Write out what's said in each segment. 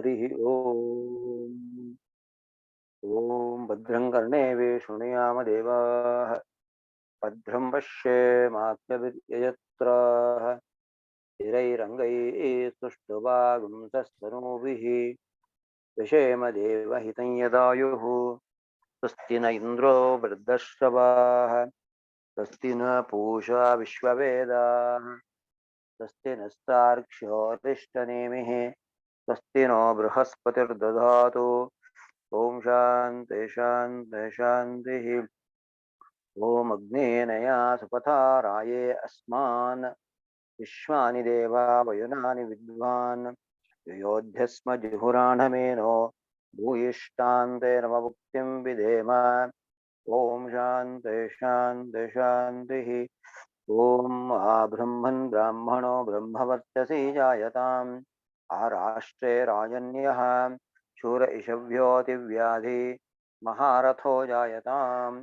हरिः ओम्। ॐ भद्रं कर्णेभिः शृणुयाम देवाः, भद्रं पश्येमाक्षभिर्यजत्राः, स्थिरैरङ्गैः सुष्ठुवागुंसस्तनूभिः विषेम देवहितं यदायुः। स्वस्ति न इन्द्रो वृद्धश्रवाः, स्वस्ति न पूषा विश्ववेदाः, स्वस्ति नस्तार्क्ष्यो अरिष्टनेमिः, स्वस्ति नो बृहस्पतिर्दधातु। ओम शांति शांति शांतिः। ओम अग्नेनया सुपथाराये अस्मान् विश्वानि देवा वयुनानि विद्वान् योध्यस्म जिहुराणमेनो भूयिष्ठान्ते नममुक्तिं विधेम। ओम शांति शांति शांतिः। ओम आब्रह्मन् ब्राह्मणो ब्रह्मवर्चसि जायताम्, आराष्ट्रे राजन्यः शूर इषव्योतिव्याधि महारथो जायताम्,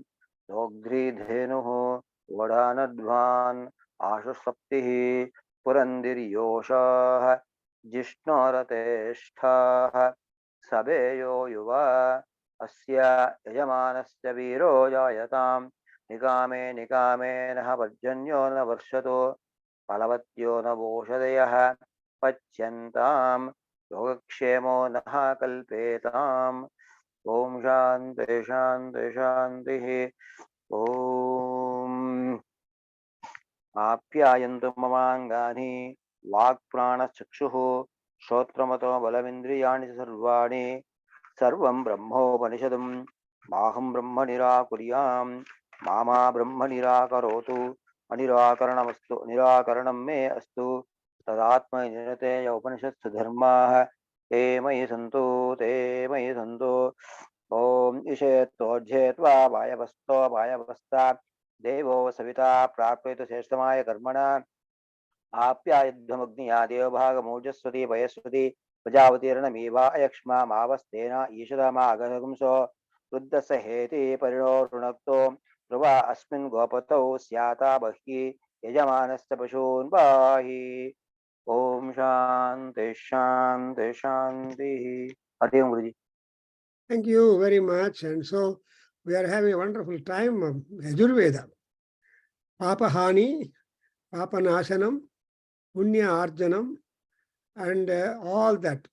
दोग्ध्रीधेनुः वडानध्वान् आशुसप्तिः पुरन्दिर्योषाः जिष्णोरतेष्ठाः सभेयो युवा अस्य यजमानस्य वीरो जायताम्, निकामे निकामे नः पर्जन्यो न वर्षतो फलवत्यो न वोषधयः पच्यन्ताम्, योगक्षेमो नः कल्पेताम्। ओम शांति शांति शांतिः। ओम आप्यायन्तु ममाङ्गानि वाक्प्राणचक्षुः श्रोत्रमतो बलमिन्द्रियाणि सर्वाणि, सर्वं ब्रह्मोपनिषदं माहं ब्रह्म निराकुर्याम्, मामा ब्रह्म निराकरोतु, अनिराकरणमस्तु निराकरणं मे अस्तु। तदात्मनिरते उपनिषत्सु धर्माः ते मयि सन्तु, ते मयि सन्तु। ओम ईशेत्वोज्झेत्वा वायवस्तो वायवस्ता देवो सविता प्राप्येत श्रेष्ठमाय कर्मणा आप्यायध्वमग्निया देवभागमोजस्वती वयस्वती प्रजावतीर्णमीवा अयक्ष्मा मावस्तेना ईशदमागहंसो रुद्रसहेति परिणो ऋणक्तो ध्रुवा अस्मिन् गोपतौ स्याता बह्वी यजमानस्य पशून् पाहि। ओम शांति शांति शांतिः। हरि ओम गुरुजी। Thank you very much. And so we are having a wonderful time of Yajurveda. Papahani, Papanashanam, Punya Arjanam, and all that.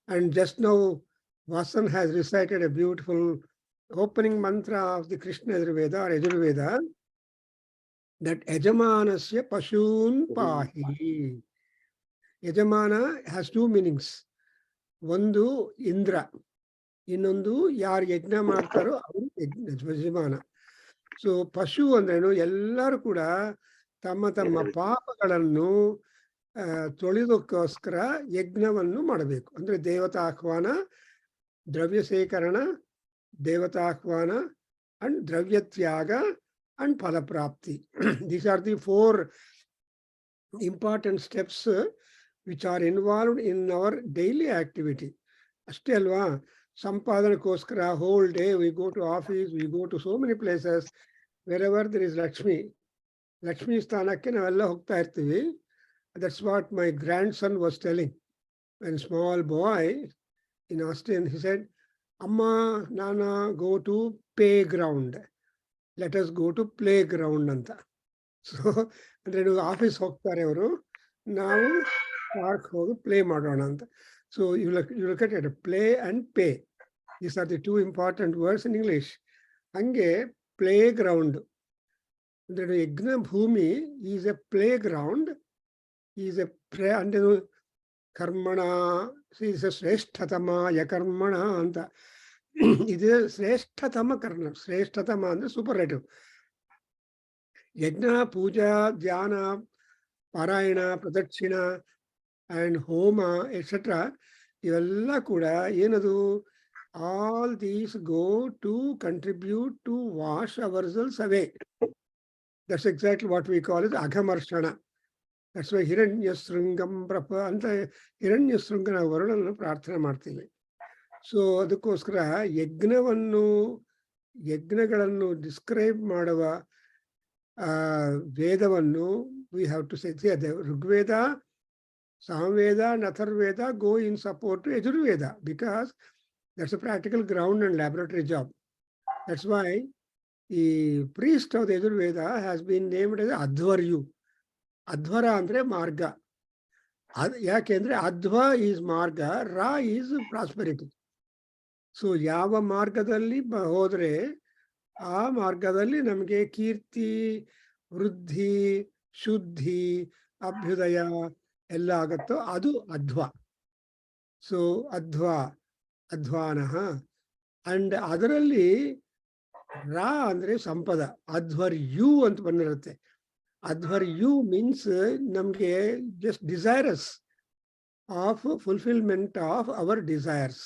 And just now, Vasan has recited a beautiful opening mantra of the Krishna Yajurveda or Yajurveda, that Yajamanasya Pashun Pahi. Yajamana has two meanings. Vandu Indra. ಇನ್ನೊಂದು ಯಾರು ಯಜ್ಞ ಮಾಡ್ತಾರೋ ಅವರು ಯಜಮಾನ. So ಪಶು ಅಂದ್ರೇನು, ಎಲ್ಲರೂ ಕೂಡ ತಮ್ಮ ತಮ್ಮ ಪಾಪಗಳನ್ನು ತೊಳೆದಕ್ಕೋಸ್ಕರ ಯಜ್ಞವನ್ನು ಮಾಡಬೇಕು. ಅಂದ್ರೆ ದೇವತಾಹ್ವಾನ, ದ್ರವ್ಯ ಸೇಕರಣ, ದೇವತಾಹ್ವಾನ ಅಂಡ್ ದ್ರವ್ಯತ್ಯಾಗ ಅಂಡ್ ಫಲಪ್ರಾಪ್ತಿ. These are the 4 important steps which are involved in our daily activity. ಅಷ್ಟೇ ಅಲ್ವಾ, ಸಂಪಾದನೆಗೋಸ್ಕರ whole day we go to office, we go to so many places, wherever there is Lakshmi ಸ್ಥಾನಕ್ಕೆ ನಾವೆಲ್ಲ ಹೋಗ್ತಾ ಇರ್ತೀವಿ. That's what my grandson was telling. When small boy in Austin, he said, Amma, Nana, go to playground. Let us go to playground ಅಂತ. So ಅಂದ್ರೆ office ಹೋಗ್ತಾರೆ ಅವರು, ನಾವು park ಹೋಗಿ ಪ್ಲೇ ಮಾಡೋಣ ಅಂತ. So you look at it, play and pay. These are the 2 important words in English. Hange playground. The Yajna Bhumi is a playground. Is a and karmana. Is a sreshtatama yakarmana anta. It is a sreshtatama karma. Sreshtatama and the superlative. Yajna, puja, dhyana, parayana, pradakshina, and homa, etc. ಇವೆಲ್ಲ ಕೂಡ ಏನದು, all these go to contribute to wash ourselves away. That's exactly what we call it aghamarshana. That's why Hiranyasringam Prapa anta Hiranyasringana ವರುಣನ್ನು ಪ್ರಾರ್ಥನೆ ಮಾಡ್ತೀವಿ. So ಅದಕ್ಕೋಸ್ಕರ ಯಜ್ಞಗಳನ್ನು describe ಮಾಡುವ ವೇದವನ್ನು we have to say, Rigveda Samveda and Atharveda go in support to Yajurveda because that's a practical ground and laboratory job. That's why the priest of the Yajurveda has been named as Adhvaryu. Adhvara andre marga. ಯಾಕೆಂದ್ರೆ ಅಧ್ವ is ಮಾರ್ಗ, ರಾ is prosperity. So ಯಾವ ಮಾರ್ಗದಲ್ಲಿ ಹೋದ್ರೆ ಆ ಮಾರ್ಗದಲ್ಲಿ ನಮಗೆ ಕೀರ್ತಿ, ವೃದ್ಧಿ, ಶುದ್ಧಿ, ಅಭ್ಯುದಯ ಎಲ್ಲ ಆಗತ್ತೋ ಅದು ಅಧ್ವ. ಸೊ ಅಧ್ವಾನಃ. ಅಂಡ್ ಅದರಲ್ಲಿ ರಾ ಅಂದ್ರೆ ಸಂಪದ, ಅಧ್ವರ್ಯು ಅಂತ ಬಂದಿರುತ್ತೆ. Adhyayana means ನಮಗೆ just desirous of fulfillment of our desires.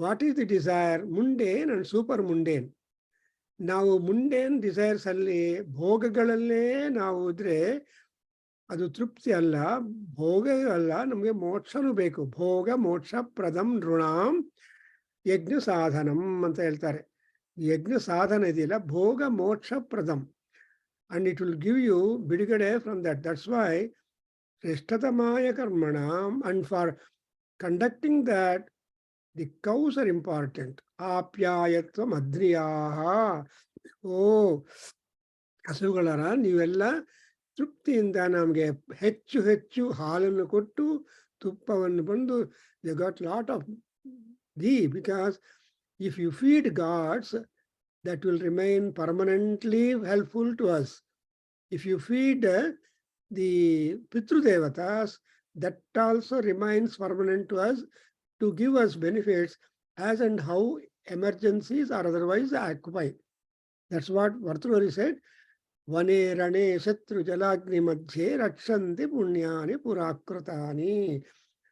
What is the desire? Mundane and super mundane. ನಾವು ಮುಂಡೇನ್ ಡಿಸೈರ್ಸ್ ಅಲ್ಲಿ ಭೋಗಗಳಲ್ಲೇ ನಾವು ಇದ್ರೆ ಅದು ತೃಪ್ತಿ ಅಲ್ಲ, ಭೋಗ ಅಲ್ಲ, ನಮಗೆ ಮೋಕ್ಷನೂ ಬೇಕು. ಭೋಗ ಮೋಕ್ಷ ಪ್ರದಂ ನೃಣಾಂ ಯಜ್ಞ ಸಾಧನಂ ಅಂತ ಹೇಳ್ತಾರೆ. ಯಜ್ಞ ಸಾಧನ ಇದೆಯಲ್ಲ, ಭೋಗ ಮೋಕ್ಷ ಪ್ರದಂ. And it will give you bidigade from that. That's why Shreshtatamaya Karmanam, and for conducting that, the cows are important. Apyayatvam adriyaha. Oh, ಹಸುಗಳರ ನೀವೆಲ್ಲ ತೃಪ್ತಿಯಿಂದ ನಮಗೆ ಹೆಚ್ಚು ಹೆಚ್ಚು ಹಾಲನ್ನು ಕೊಟ್ಟು ತುಪ್ಪವನ್ನು ಬಂದು they got lot of ghee, because if you feed gods, that will remain permanently helpful to us. If you feed the Pitru Devatas, that also remains permanent to us to give us benefits as and how emergencies are otherwise occupy. That's what Vartulari said. Vane rane shatru jalagni madhye rakshanti punyani purakrutani.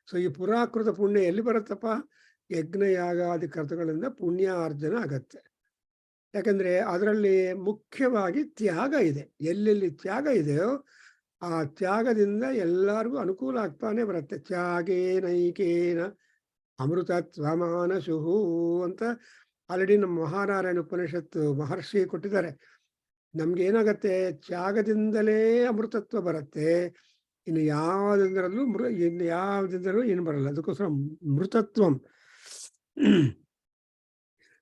So ಈ ಪುರಾಕೃತ ಪುಣ್ಯ ಎಲ್ಲಿ ಬರುತ್ತಪ್ಪ? ಯಜ್ಞ ಯಾಗಾದಿ ಕರ್ತಗಳಿಂದ ಪುಣ್ಯ ಅರ್ಜನ ಆಗತ್ತೆ. ಯಾಕಂದ್ರೆ ಅದರಲ್ಲಿ ಮುಖ್ಯವಾಗಿ ತ್ಯಾಗ ಇದೆ. ಎಲ್ಲೆಲ್ಲಿ ತ್ಯಾಗ ಇದೆಯೋ ಆ ತ್ಯಾಗದಿಂದ ಎಲ್ಲರಿಗೂ ಅನುಕೂಲ ಆಗ್ತಾನೆ ಬರುತ್ತೆ. ತ್ಯಾಗೇನೈಕೇನ ಅಮೃತತ್ವಮಾನಶುಹು ಅಂತ ಆಲ್ರೆಡಿ ನಮ್ಮ ಮಹಾನಾರಾಯಣ ಉಪನಿಷತ್ತು ಮಹರ್ಷಿ ಕೊಟ್ಟಿದ್ದಾರೆ. ನಮ್ಗೆ ಏನಾಗತ್ತೆ, ತ್ಯಾಗದಿಂದಲೇ ಅಮೃತತ್ವ ಬರುತ್ತೆ. ಇನ್ನು ಯಾವುದಿಂದಲೂ ಏನು ಬರಲ್ಲ. ಅದಕ್ಕೋಸ್ಕರ ಮೃತತ್ವಂ.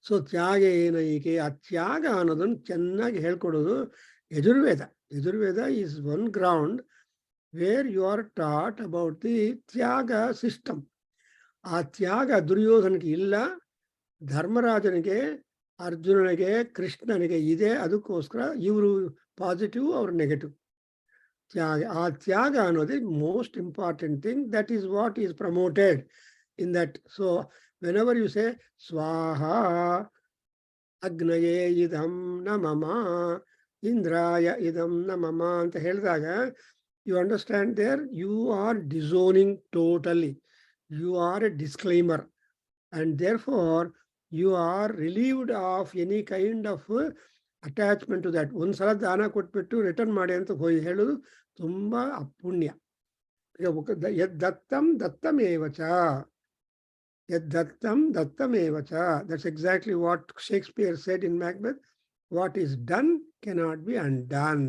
ಸೊ ತ್ಯಾಗ ಏನೈಕೆ, ಆ ತ್ಯಾಗ ಅನ್ನೋದನ್ನು ಚೆನ್ನಾಗಿ ಹೇಳ್ಕೊಡೋದು Yajurveda. Yajurveda is one ground where you are taught about the tyaga system. ಆ ತ್ಯಾಗ ದುರ್ಯೋಧನಿಗೆ ಇಲ್ಲ, ಧರ್ಮರಾಜನಿಗೆ, ಅರ್ಜುನನಿಗೆ, ಕೃಷ್ಣನಿಗೆ ಇದೆ. ಅದಕ್ಕೋಸ್ಕರ ಇವರು ಪಾಸಿಟಿವ್, ಅವ್ರು ನೆಗೆಟಿವ್. ತ್ಯಾಗ, ಆ ತ್ಯಾಗ ಅನ್ನೋದು most important thing. That is what is promoted in that. So whenever you say swaha agnaye idam namama indraya idam namama anta ಹೇಳಿದಾಗ you understand there you are disowning totally. You are a disclaimer, and therefore you are relieved of any kind of attachment to that. ಒಂದ್ಸಲ ದಾನ ಕೊಟ್ಬಿಟ್ಟು return ಮಾಡಿ ಅಂತ ಹೇಳೋದು ತುಂಬಾ ಅಪುಣ್ಯ. ಯದ್ದತ್ತಂ ದತ್ತಮೇವಚ, ಯದ್ದತ್ತಂ ದತ್ತಮೇವಚ. That's exactly what Shakespeare said in Macbeth. What is done cannot be undone.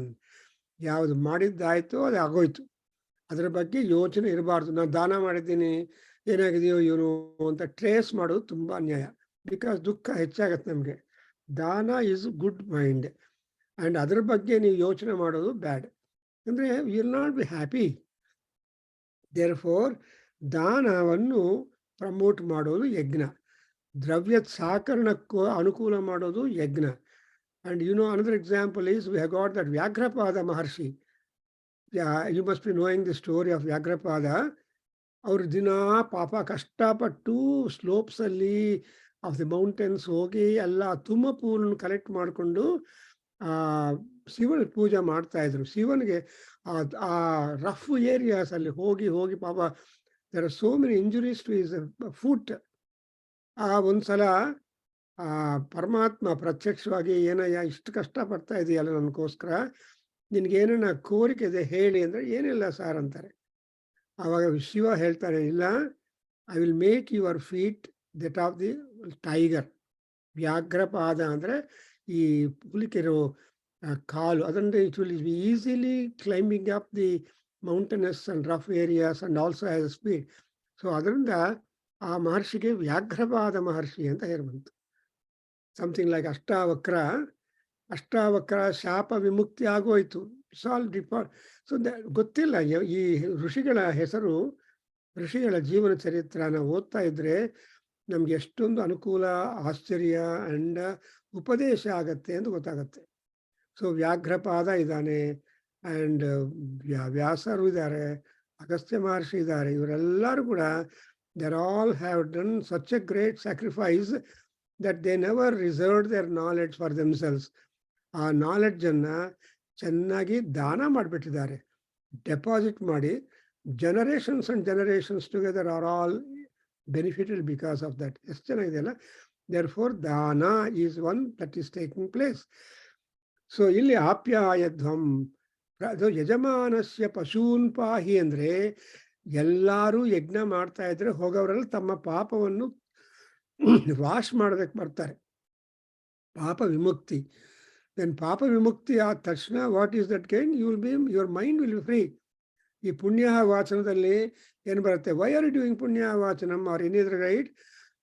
ಯಾವುದು ಮಾಡಿದ್ದಾಯ್ತು ಅದು ಆಗೋಯ್ತು. ಅದರ ಬಗ್ಗೆ ಯೋಚನೆ ಇರಬಾರ್ದು. ನಾನು ದಾನ ಮಾಡಿದ್ದೀನಿ, ಏನಾಗಿದೆಯೋ ಇವನು ಅಂತ ಟ್ರೇಸ್ ಮಾಡೋದು ತುಂಬಾ ಅನ್ಯಾಯ. ಬಿಕಾಸ್ ದುಃಖ ಹೆಚ್ಚಾಗತ್ತೆ ನಮಗೆ. ದಾನ ಈಸ್ ಗುಡ್ ಮೈಂಡ್, ಅಂಡ್ ಅದರ ಬಗ್ಗೆ ನೀವು ಯೋಚನೆ ಮಾಡೋದು ಬ್ಯಾಡ್. ಅಂದರೆ you will not be happy. Therefore ದಾನವನ್ನು ಪ್ರಮೋಟ್ ಮಾಡೋದು ಯಜ್ಞ. ದ್ರವ್ಯ ಸಾಕರಣಕ್ಕೂ ಅನುಕೂಲ ಮಾಡೋದು ಯಜ್ಞ. And you know, another example is we have got that Vyagrapada Maharshi. Yeah, you must be knowing the story of Vyagrapada. Our dina papa kastapattu slopes alli of the mountains hogi alla ತುಮಪೂರನ್ನು collect ಮಾಡಿಕೊಂಡು ಶಿವನ ಪೂಜೆ ಮಾಡ್ತಾ ಇದ್ರು. ಶಿವನಿಗೆ ಆ rough areas ಅಲ್ಲಿ ಹೋಗಿ ಹೋಗಿ ಪಾಪ there are so many injuries to his foot. ಒಂದ್ಸಲ ಪರಮಾತ್ಮ ಪ್ರತ್ಯಕ್ಷವಾಗಿ ಏನಯ್ಯ ಇಷ್ಟು ಕಷ್ಟಪಡ್ತಾ ಇದೆಯಲ್ಲ ನನಗೋಸ್ಕರ, ನಿನ್ಗೇನ ಕೋರಿಕೆ ಇದೆ ಹೇಳಿ ಅಂದ್ರೆ ಏನಿಲ್ಲ ಸಾರ್ ಅಂತಾರೆ. ಆವಾಗ ಶಿವ ಹೇಳ್ತಾರೆ, ಇಲ್ಲ, I will make your feet that of the tiger. ವ್ಯಾಘ್ರಪಾದ ಅಂದ್ರೆ ಈ ಹುಲಿಕೆರೋ ಕಾಲು, ಅದಂದ್ರೆ it will be easily climbing up the mountainous and rough areas and also has speed. So ಅದರಿಂದ ಆ ಮಹರ್ಷಿಗೆ ವ್ಯಾಘ್ರಪಾದ ಮಹರ್ಷಿ ಅಂತ ಹೆಸರು ಬಂತು. ಸಮಥಿಂಗ್ ಲೈಕ್ ಅಷ್ಟಾವಕ್ರ ಶಾಪ ವಿಮುಕ್ತಿ ಆಗೋಯ್ತು. ಸಾಲ್ ಡಿಪಾರ್ಟ್. ಸೊ ಗೊತ್ತಿಲ್ಲ ಈ ಋಷಿಗಳ ಹೆಸರು, ಋಷಿಗಳ ಜೀವನ ಚರಿತ್ರನ ಓದ್ತಾ ಇದ್ರೆ ನಮ್ಗೆ ಎಷ್ಟೊಂದು ಅನುಕೂಲ, ಆಶ್ಚರ್ಯ ಅಂಡ್ ಉಪದೇಶ ಆಗತ್ತೆ ಅಂತ ಗೊತ್ತಾಗತ್ತೆ. ಸೊ ವ್ಯಾಘ್ರಪಾದ ಇದ್ದಾನೆ, ಅಂಡ್ ವ್ಯಾಸರು ಇದ್ದಾರೆ, ಅಗಸ್ತ್ಯ ಮಹರ್ಷಿ ಇದ್ದಾರೆ. ಇವರೆಲ್ಲರೂ ಕೂಡ they all have done such a great sacrifice that they never reserved their knowledge for themselves. ಆ ನಾಲೆಡ್ಜ್ ಅನ್ನ ಚೆನ್ನಾಗಿ ದಾನ ಮಾಡಿಬಿಟ್ಟಿದ್ದಾರೆ, ಡೆಪಾಸಿಟ್ ಮಾಡಿ. Generations and generations together are all benefited because of that. ಎಷ್ಟು ಚೆನ್ನಾಗಿದೆಯಲ್ಲ. ದೇರ್ಫೋರ್ ದಾನ is one that is taking place. So ಇಲ್ಲಿ ಆಪ್ಯಾಯಧ್ವಂ, ಅದು ಯಜಮಾನಸ್ಯ ಪಶೂನ್ ಪಾಹಿ ಅಂದ್ರೆ ಎಲ್ಲರೂ ಯಜ್ಞ ಮಾಡ್ತಾ ಇದ್ರೆ ಹೋಗೋರೆಲ್ಲ ತಮ್ಮ ಪಾಪವನ್ನು ವಾಶ್ ಮಾಡೋದಕ್ಕೆ ಬರ್ತಾರೆ. ಪಾಪ ವಿಮುಕ್ತಿ. ದೆನ್ ಪಾಪ ವಿಮುಕ್ತಿ ಆದ ತಕ್ಷಣ what is that gain? You will be, your mind will be free. ಈ ಪುಣ್ಯ ವಾಚನದಲ್ಲಿ ಏನು ಬರುತ್ತೆ? ವೈ ಆರ್ ಯು ಡೂಯಿಂಗ್ ಪುಣ್ಯ ವಾಚನಂ ಆರ್ ಎನಿ ಅದರ್ ರೈಟ್?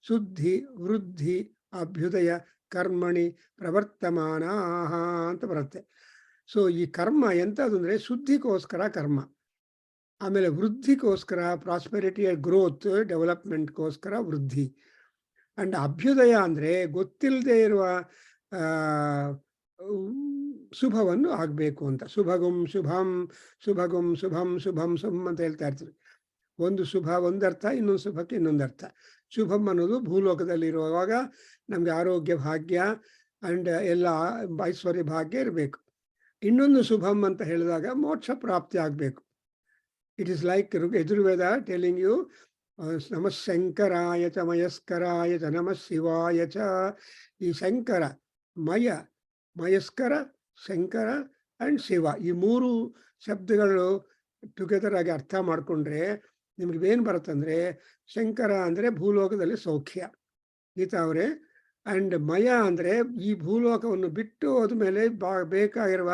ಶುದ್ಧಿ, ವೃದ್ಧಿ, ಅಭ್ಯುದಯ, ಕರ್ಮಣಿ ಪ್ರವರ್ತಮಾನ ಅಂತ ಬರುತ್ತೆ. ಸೊ ಈ ಕರ್ಮ ಎಂಥದ್ದು ಅಂದರೆ ಶುದ್ಧಿಗೋಸ್ಕರ ಕರ್ಮ, ಆಮೇಲೆ ವೃದ್ಧಿಗೋಸ್ಕರ ಪ್ರಾಸ್ಪೆರಿಟಿ, ಗ್ರೋತ್, ಡೆವಲಪ್ಮೆಂಟ್ಗೋಸ್ಕರ ವೃದ್ಧಿ. ಅಂಡ್ ಅಭ್ಯುದಯ ಅಂದರೆ ಗೊತ್ತಿಲ್ಲದೆ ಇರುವ ಶುಭವನ್ನು ಆಗಬೇಕು ಅಂತ. ಶುಭಗುಂ ಶುಭಂ, ಶುಭಗುಂ ಶುಭಂ, ಶುಭಂ ಶುಭಂ ಅಂತ ಹೇಳ್ತಾ ಇರ್ತೀವಿ. ಒಂದು ಶುಭ ಒಂದರ್ಥ, ಇನ್ನೊಂದು ಶುಭಕ್ಕೆ ಇನ್ನೊಂದರ್ಥ. ಶುಭಂ ಅನ್ನೋದು ಭೂಲೋಕದಲ್ಲಿರುವಾಗ ನಮಗೆ ಆರೋಗ್ಯ ಭಾಗ್ಯ ಅಂಡ್ ಎಲ್ಲ ಐಶ್ವರ್ಯ ಭಾಗ್ಯ ಇರಬೇಕು. ಇನ್ನೊಂದು ಶುಭಂ ಅಂತ ಹೇಳಿದಾಗ ಮೋಕ್ಷ ಪ್ರಾಪ್ತಿ ಆಗಬೇಕು. It is like Yajurveda telling you ನಮಃ ಶಂಕರಾಯ ಚ ಮಯಸ್ಕರಾಯ ಚ ನಮಃ ಶಿವಾಯ ಚ. ಈ ಶಂಕರ, ಮಯಸ್ಕರ, ಶಂಕರ ಅಂಡ್ ಶಿವ, ಈ ಮೂರು ಶಬ್ದಗಳು ಟುಗೆದರ್ ಆಗಿ ಅರ್ಥ ಮಾಡಿಕೊಂಡ್ರೆ ನಿಮ್ಗೆ ಏನು ಬರುತ್ತಂದ್ರೆ, ಶಂಕರ ಅಂದರೆ ಭೂಲೋಕದಲ್ಲಿ ಸೌಖ್ಯ, ಗೀತಾ ಅವರೇ. ಅಂಡ್ ಮಯ ಅಂದರೆ ಈ ಭೂಲೋಕವನ್ನು ಬಿಟ್ಟು ಹೋದ್ಮೇಲೆ ಬೇಕಾಗಿರುವ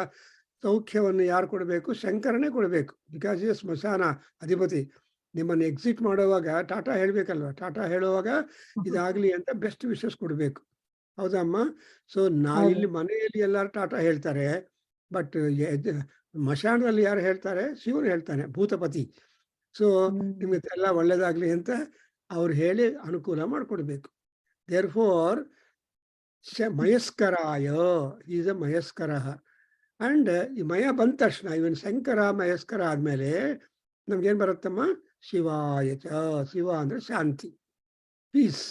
ಸೌಖ್ಯವನ್ನು ಯಾರು ಕೊಡಬೇಕು? ಶಂಕರನೇ ಕೊಡಬೇಕು. ಬಿಕಾಸ್ ಈ ಸ್ಮಶಾನ ಅಧಿಪತಿ. ನಿಮ್ಮನ್ನು ಎಕ್ಸಿಟ್ ಮಾಡುವಾಗ ಟಾಟಾ ಹೇಳಬೇಕಲ್ವ? ಟಾಟಾ ಹೇಳುವಾಗ ಇದಾಗಲಿ ಅಂತ ಬೆಸ್ಟ್ ವಿಶಸ್ ಕೊಡಬೇಕು, ಹೌದಮ್ಮ? ಸೊ ಇಲ್ಲಿ ಮನೆಯಲ್ಲಿ ಎಲ್ಲರೂ ಟಾಟಾ ಹೇಳ್ತಾರೆ, ಬಟ್ ಸ್ಮಶಾನದಲ್ಲಿ ಯಾರು ಹೇಳ್ತಾರೆ? ಶಿವನು ಹೇಳ್ತಾನೆ, ಭೂತಪತಿ. ಸೊ ನಿಮ್ಗೆ ಎಲ್ಲ ಒಳ್ಳೇದಾಗ್ಲಿ ಅಂತ ಅವ್ರು ಹೇಳಿ ಅನುಕೂಲ ಮಾಡಿಕೊಡ್ಬೇಕು. ದೇರ್ಫೋರ್ ಮಯಸ್ಕರಾಯ, ಈಸ್ ಅ ಮಯಸ್ಕರ. ಅಂಡ್ ಈ ಮಯ ಬಂದ ತಕ್ಷಣ ಇವನ್ ಶಂಕರ ಮಯಸ್ಕರ ಆದ್ಮೇಲೆ ನಮ್ಗೇನ್ ಬರುತ್ತಮ್ಮ? ಶಿವಾಯ ಚ. ಶಿವ ಅಂದ್ರೆ ಶಾಂತಿ, peace,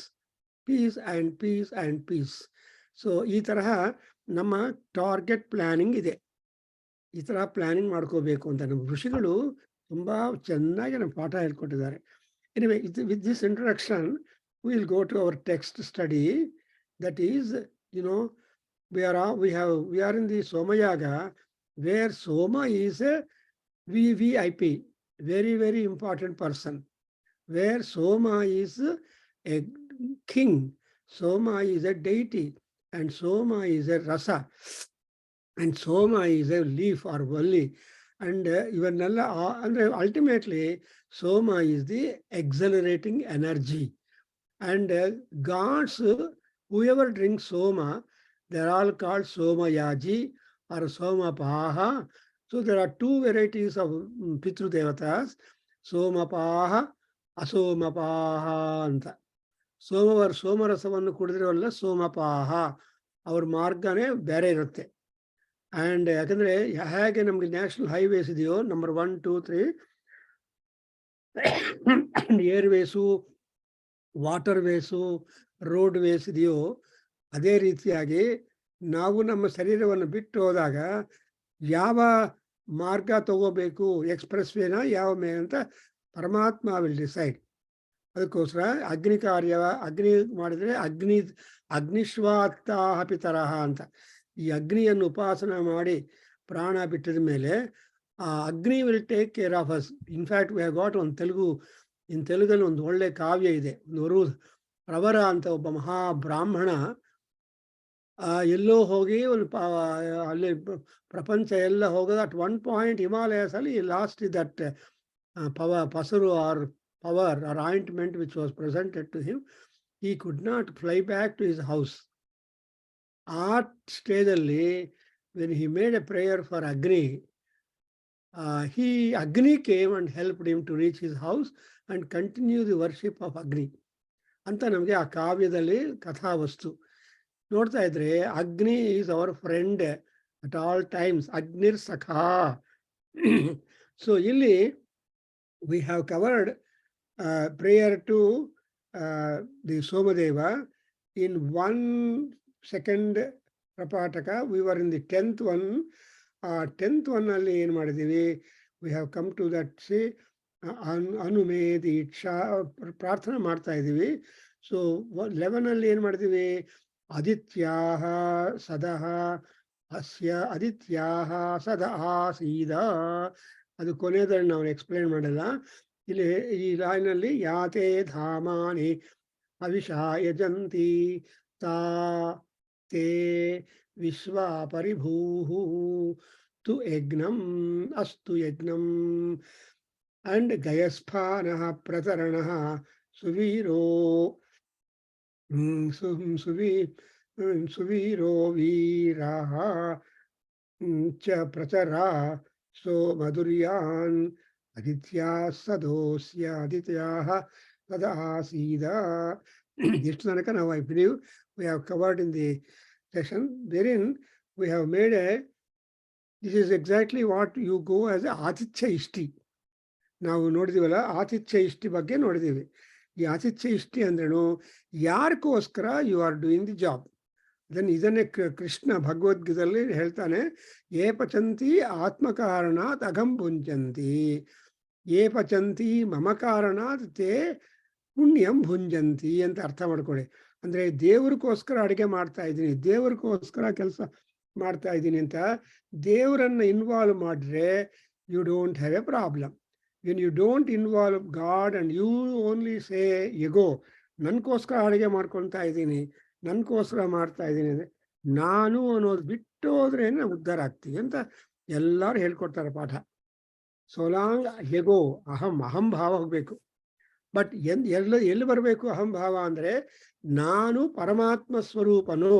peace and peace and peace. So ಈ ತರಹ ನಮ್ಮ ಟಾರ್ಗೆಟ್ ಪ್ಲಾನಿಂಗ್ ಇದೆ. ಈ ತರಹ ಪ್ಲಾನಿಂಗ್ ಮಾಡ್ಕೋಬೇಕು ಅಂತ ನಮ್ಮ ಋಷಿಗಳು ತುಂಬಾ ಚೆನ್ನಾಗಿ ನಮ್ಮ ಪಾಠ ಹೇಳ್ಕೊಟ್ಟಿದ್ದಾರೆ. Anyway, with this introduction will go to our text study. That is, we are in the Somayaga, where Soma is a VVIP, very, very important person. Where Soma is a king, Soma is a deity, and Soma is a rasa, and Soma is a leaf or valley. And ultimately, Soma is the exhilarating energy. And gods, whoever drinks Soma, they're all called Somayaji or Somapaha. So there are two varieties of Pitru Devatas, Somapaha, Asomapaha anta. ಸೋಮರಸವನ್ನು ಕುಡಿದ್ರವಲ್ಲ ಸೋಮಪಾಹ, ಅವ್ರ ಮಾರ್ಗನೇ ಬೇರೆ ಇರುತ್ತೆ. And ಯಾಕಂದರೆ ಹೇಗೆ ನಮಗೆ ನ್ಯಾಷನಲ್ ಹೈವೇಸ್ ಇದೆಯೋ, number 1, 2, 3 airways, waterways, roadways ಇದೆಯೋ, ಅದೇ ರೀತಿಯಾಗಿ ನಾವು ನಮ್ಮ ಶರೀರವನ್ನು ಬಿಟ್ಟು ಹೋದಾಗ ಯಾವ ಮಾರ್ಗ ತಗೋಬೇಕು, ಎಕ್ಸ್ಪ್ರೆಸ್ ವೇನ ಯಾವ ಮೇ ಅಂತ ಪರಮಾತ್ಮ ವಿಲ್ ಡಿಸೈಡ್. ಅದಕ್ಕೋಸ್ಕರ ಅಗ್ನಿ ಮಾಡಿದರೆ ಅಗ್ನಿಶ್ವಾತ್ತಾಹ ಪಿತರಹ ಅಂತ. ಈ ಅಗ್ನಿಯನ್ನು ಉಪಾಸನ ಮಾಡಿ ಪ್ರಾಣ ಬಿಟ್ಟಿದ ಮೇಲೆ ಆ Agni will take care of us. In fact we have got ತೆಲುಗಲ್ಲಿ ಒಂದು ಒಳ್ಳೆ ಕಾವ್ಯ ಇದೆ. ಪ್ರವರ ಅಂತ ಒಬ್ಬ ಮಹಾಬ್ರಾಹ್ಮಣ ಎಲ್ಲೋ ಹೋಗಿ ಒಂದು ಅಲ್ಲಿ ಪ್ರಪಂಚ ಎಲ್ಲ ಹೋಗೋದು. ಅಟ್ ಒನ್ ಪಾಯಿಂಟ್ ಹಿಮಾಲಯಸ್ ಅಲ್ಲಿ ಲಾಸ್ಟ್ ದಟ್ ಪಸರು or power or ointment which was presented to him. He could not fly back to his house. ಆ ಸ್ಟೇಜಲ್ಲಿ when he made a prayer for Agni, Agni came and helped him to reach his house and continue the worship of Agni ಅಂತ ನಮಗೆ ಆ ಕಾವ್ಯದಲ್ಲಿ ಕಥಾವಸ್ತು. ನೋಡ್ತಾ ಇದ್ರೆ Agni is our friend at all times, ಅಗ್ನಿರ್ ಸಖಾ. ಸೊ ಇಲ್ಲಿ we have covered prayer to the Somadeva in 1 second ಪ್ರಪಾಠಕ. We were in the 10th one. 10th one ಅಲ್ಲಿ ಏನು ಮಾಡಿದ್ದೀವಿ, we have come to that ಸಿ ಅನುಮೇ ದೀಕ್ಷಾ ಪ್ರಾರ್ಥನೆ ಮಾಡ್ತಾ ಇದ್ದೀವಿ. ಸೊ 11 ಅಲ್ಲಿ ಏನು ಮಾಡಿದ್ದೀವಿ, ಆದಿತ್ಯಾಹ ಸದಃ ಅಸ್ಯ ಆದಿತ್ಯಾಹ ಸದ ಆಸೀದ. ಅದು ಕೊನೆಯದಲ್ಲಿ ನಾವು ಎಕ್ಸ್ಪ್ಲೇನ್ ಮಾಡಲ್ಲ. ಇಲ್ಲಿ ಈ ಲೈನಲ್ಲಿ ಯಾತೆ ಧಾಮಾನಿ ಅವಿಷಾ ಯಜಂತಿ ತಾ ತೇ ವಿಶ್ವ ಪರಿಭೂಹು ತು ಯಜ್ಞಂ ಅಸ್ತು ಯಜ್ಞಂ ಅಂಡ್ ಗಯಸ್ಫಾನಃ ಪ್ರತರಣಃ ಸುವೀರೋ ಸುವೀರೋ ವೀರಃ ಚ ಪ್ರಚರ ಸೋ ಮಧುರ್ಯಾನ್ ಆದಿತ್ಯಾ ಸದೋಸ್ಯ ಆದಿತ್ಯಾಃ ತದಾಸೀದ. ಇಷ್ಟು ತನಕ ನಾವು I believe we have covered in the session. Therein we have made this is exactly what you go as ಆತಿಥ್ಯ ಇಷ್ಟಿ. ನಾವು ನೋಡಿದೀವಲ್ಲ, ಆತಿಥ್ಯ ಇಷ್ಟಿ ಬಗ್ಗೆ ನೋಡಿದೀವಿ. ಈ ಆತಿಥ್ಯ ಇಷ್ಟಿ ಅಂದ್ರೇನು, ಯಾರಿಗೋಸ್ಕರ you are doing the job. ಇದನ್ನೇ ಕೃಷ್ಣ ಭಗವದ್ಗೀತೆಯಲ್ಲಿ ಹೇಳ್ತಾನೆ, ಏ ಪಚಂತಿ ಆತ್ಮಕಾರಣಾತ್ ಅಘಂ ಭುಂಜಂತಿ, ಏ ಪಚಂತಿ ಮಮ ಕಾರಣಾತ್ ತೇ ಪುಣ್ಯಂ ಭುಂಜಂತಿ ಅಂತ ಅರ್ಥ ಮಾಡ್ಕೊಳ್ಳಿ. ಅಂದ್ರೆ ದೇವ್ರಿಗೋಸ್ಕರ ಅಡುಗೆ ಮಾಡ್ತಾ ಇದ್ದೀನಿ, ದೇವ್ರಿಗೋಸ್ಕರ ಕೆಲಸ ಮಾಡ್ತಾ ಇದ್ದೀನಿ ಅಂತ ದೇವರನ್ನ ಇನ್ವಾಲ್ವ್ ಮಾಡಿದ್ರೆ you don't have a problem. when you don't involve God and you only say ego, ನನ್ಗೋಸ್ಕರ ಅಡುಗೆ ಮಾಡ್ಕೊಳ್ತಾ ಇದ್ದೀನಿ, ನನ್ಗೋಸ್ಕರ ಮಾಡ್ತಾ ಇದ್ದೀನಿ ಅಂದರೆ ನಾನು ಅನ್ನೋದು ಬಿಟ್ಟು ಹೋದ್ರೆ ಉದ್ಧಾರ ಆಗ್ತೀವಿ ಅಂತ ಎಲ್ಲರೂ ಹೇಳ್ಕೊಡ್ತಾರೆ ಪಾಠ. ಸೋಲಾಂಗ್ ಎಗೋ ಅಹಂ ಭಾವ ಹೋಗ್ಬೇಕು. ಬಟ್ ಎಲ್ಲಿ ಬರಬೇಕು ಅಹಂಭಾವ ಅಂದರೆ, ನಾನು ಪರಮಾತ್ಮ ಸ್ವರೂಪನು,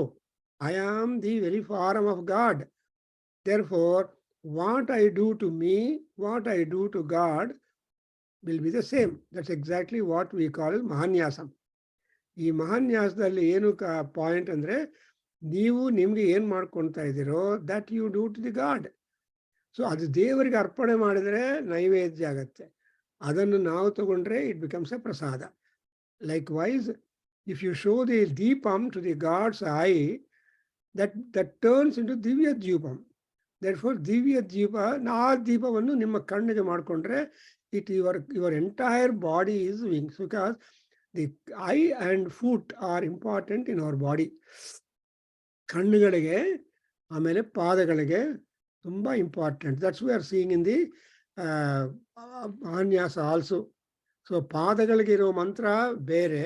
I am the very form of God. Therefore what I do to me, what I do to God will be the same. That's exactly what we call ಮಹಾನ್ಯಾಸಂ. ಈ ಮಹಾನ್ಯಾಸದಲ್ಲಿ ಏನು ಪಾಯಿಂಟ್ ಅಂದರೆ, ನೀವು ನಿಮ್ಗೆ ಏನು ಮಾಡ್ಕೊಳ್ತಾ ಇದ್ದೀರೋ that you do to the god. So ಅದು ದೇವರಿಗೆ ಅರ್ಪಣೆ ಮಾಡಿದರೆ ನೈವೇದ್ಯ ಆಗತ್ತೆ. ಅದನ್ನು ನಾವು ತಗೊಂಡ್ರೆ it becomes a prasad. Likewise if you show the deepam to the gods eye, that turns into divya dweepam. Therefore ದಿವ್ಯ ದೀಪ, ಆ ದೀಪವನ್ನು ನಿಮ್ಮ ಕಣ್ಣಿಗೆ ಮಾಡಿಕೊಂಡ್ರೆ it your entire body is wings, because the eye and foot are important in our body. ಕಣ್ಣುಗಳಿಗೆ ಆಮೇಲೆ ಪಾದಗಳಿಗೆ ತುಂಬ important. That's we are seeing in the Mahanyasa also. So ಪಾದಗಳಿಗಿರೋ ಮಂತ್ರ ಬೇರೆ,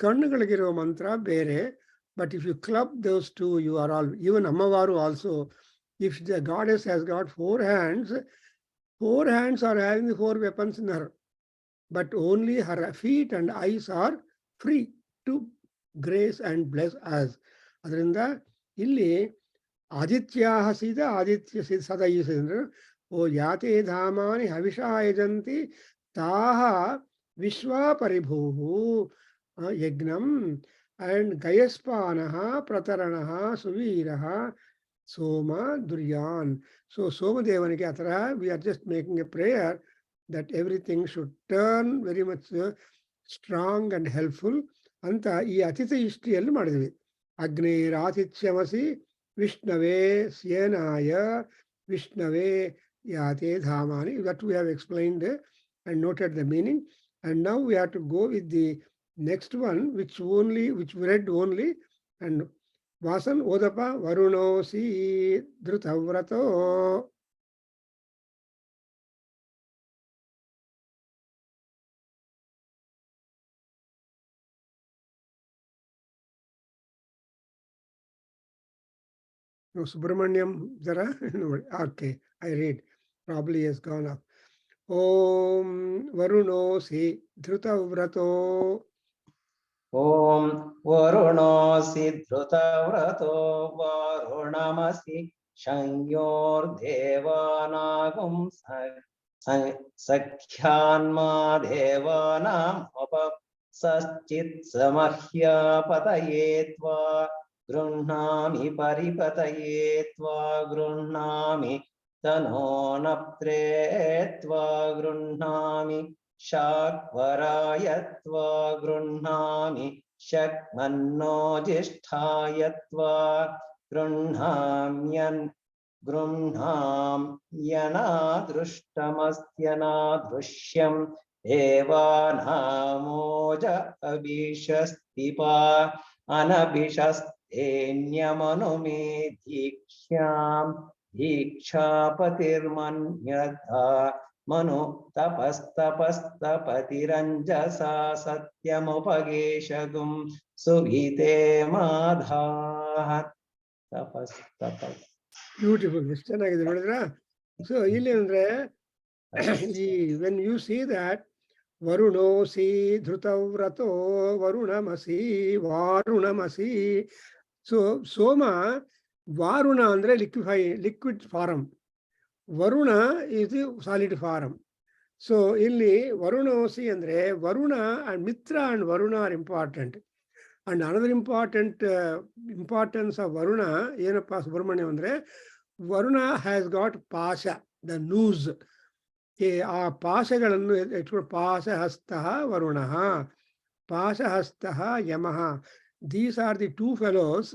ಕಣ್ಣುಗಳಿಗಿರೋ ಮಂತ್ರ ಬೇರೆ. But if you club those two, you are all, even ಅಮ್ಮವಾರು also, if the goddess has got 4 hands are having the 4 weapons in her, but only her feet and eyes are free to grace and bless us. ಅದರಿಂದ ಇಲ್ಲಿ ಆದಿತ್ಯಾಹ ಸೀದ ಆದಿತ್ಯ ಸದಾ ಈಸಂದ್ರೆ, ಓ ಯಾತೆ ಧಾಮಾನಿ ಹವಿಷಾ ಯಜಂತಿ ತಾಹ ವಿಶ್ವ ಪರಿಭೂಹು ಯಜ್ಞಂ and ಗಯಸ್ಪಾನಃ ಪ್ರತರಣಃ ಸುವೀರಃ Soma ದುರ್ಯಾನ್. So ಸೋಮದೇವನಿಗೆ ಆ ಥರ we are just making a prayer that everything should turn very much strong and helpful ಅಂತ ಈ ಅತಿಥಿ ಹಿಸ್ಟ್ರಿಯಲ್ಲಿ ಮಾಡಿದ್ವಿ. ಅಗ್ನೇರಾತಿಥ್ಯಮಸಿ ವಿಷ್ಣವೇ ಸ್ಯೇನಾಯ ವಿಷ್ಣವೇ ಯಾತೆ ಧಾಮಾನಿ. That we have explained and noted the meaning. And now we have to go with the next one, which we read only. And Vasan ಓದಪ್ಪ. ವರುಣೋಸಿ ಧೃತವ್ರತೋ No, Subramanyam, Zara? No, okay, I read. Probably has gone up. Om Varuno Si Dhrutavrato. ॐ वरुणोऽसि धृतव्रतो वरुणमसि संयोर्देवानागुं सख्यान्मा देवानामुपसश्चित्समह्यापतये त्वा गृह्णामि परिपतये त्वा गृह्णामि तनो नप्त्रे त्वा गृह्णामि शाक्वराय त्वा गृह्णामि शक्मन्नो ज्येष्ठाय त्वा गृह्णाम्यनादृष्टमस्त्यनादृश्यं देवानामोज अभिषस्तिपा अनभिषस्तेन्यमनुमे दीक्षापतिर्मन्यथा मनु तपस्तपस्तपतिरञ्जसा सत्यमुपगेशगुं सुविते माधाः तपस्तपस्. Beautiful. ಎಷ್ಟು ಚೆನ್ನಾಗಿದೆ ನೋಡಿದ್ರಾ? So ಇಲ್ಲಿ ಅಂದ್ರೆ when you see that Varunosi Dhrutavrato Varunamasi Varunamasi. So Soma, Varuna andre liquid form. Varuna is the solid form. So illi Varunosi andre Varuna and Mitra and Varuna are important. And another important importance of Varuna, ಏನಪ್ಪ ಸುಬ್ರಹ್ಮಣ್ಯ ಅಂದ್ರೆ Varuna has got pasha, the noose. ಆ ಪಾಶಗಳನ್ನು ಎತ್ಕೊಂಡು ಪಾಶಹಸ್ತಃ ವರುಣಃ, ಪಾಶಹಸ್ತಃ ಯಮಃ. These are the two fellows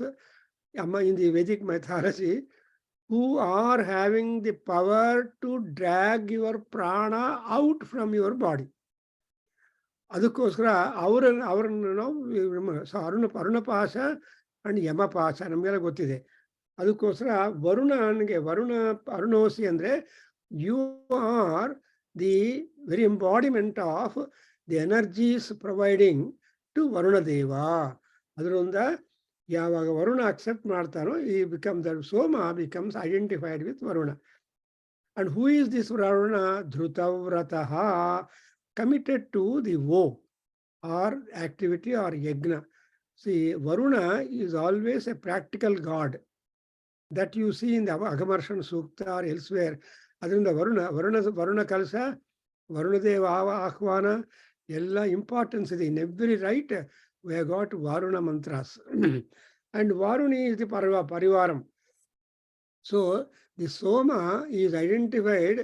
in the Vedic mythology who are having the power to drag your prana out from your body. ಅದಕ್ಕೋಸ್ಕರ ಅವರನ್ನು ನಾವು ಅರುಣಪಾಶ and ಯಮಪಾಶ ನಮಗೆಲ್ಲ ಗೊತ್ತಿದೆ. ಅದಕ್ಕೋಸ್ಕರ ಅರುಣೋಸಿ ಅಂದ್ರೆ you are the very embodiment of the energies providing to Varuna Deva. ಅದರಿಂದ ಯಾವಾಗ Varuna accept ಮಾಡ್ತಾನೋ ಈ becomes that Soma becomes identified with Varuna. And who is this Varuna? Dhrutavrataha, committed to the vow or activity or yajna. See, Varuna is always a practical god that you see in the Agamarshan Sukta or elsewhere. ಅದರಿಂದ ವರುಣ ಕಲಶ, ವರುಣದೇವ ಆಹ್ವಾನ ಎಲ್ಲ importance ಇದೆ. In every right we have got Varuna mantras. And Varuni is the parivaram. So the Soma is identified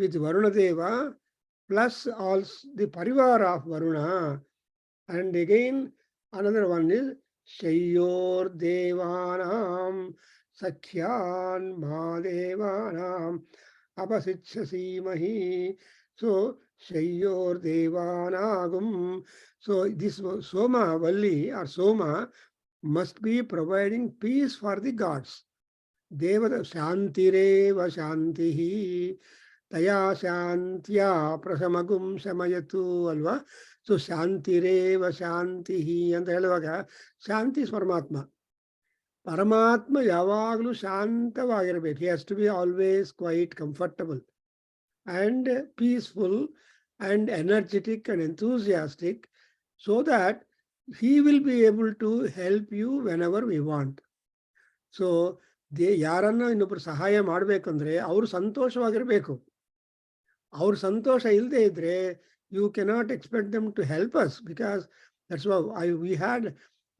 with Varunadeva plus also the parivara of Varuna. And again another one is ಶಯ್ಯೋರ್ ದೇವಾನಾಂ ಸಖ್ಯಾನ್ ಮಾದೇವಾನಾಂ apasichasīmahi. So shayyor devanagum. So this Soma Valli or Soma must be providing peace for the gods. Devata shantireva shantihi taya shantya prasamagum samayatu alva. So shantireva shantihi anta heluvaga shanti is Paramatma. ಪರಮಾತ್ಮ ಯಾವಾಗಲೂ ಶಾಂತವಾಗಿರಬೇಕು. He has to be always quite comfortable and peaceful and energetic and enthusiastic, so that he will be able to help you whenever we want. So ಯಾರನ್ನ ಇನ್ನೊಬ್ರು ಸಹಾಯ ಮಾಡ್ಬೇಕಂದ್ರೆ ಅವರು ಸಂತೋಷವಾಗಿರ್ಬೇಕು. ಅವ್ರ ಸಂತೋಷ ಇಲ್ಲದೆ ಇದ್ರೆ you cannot expect them to help us, because that's why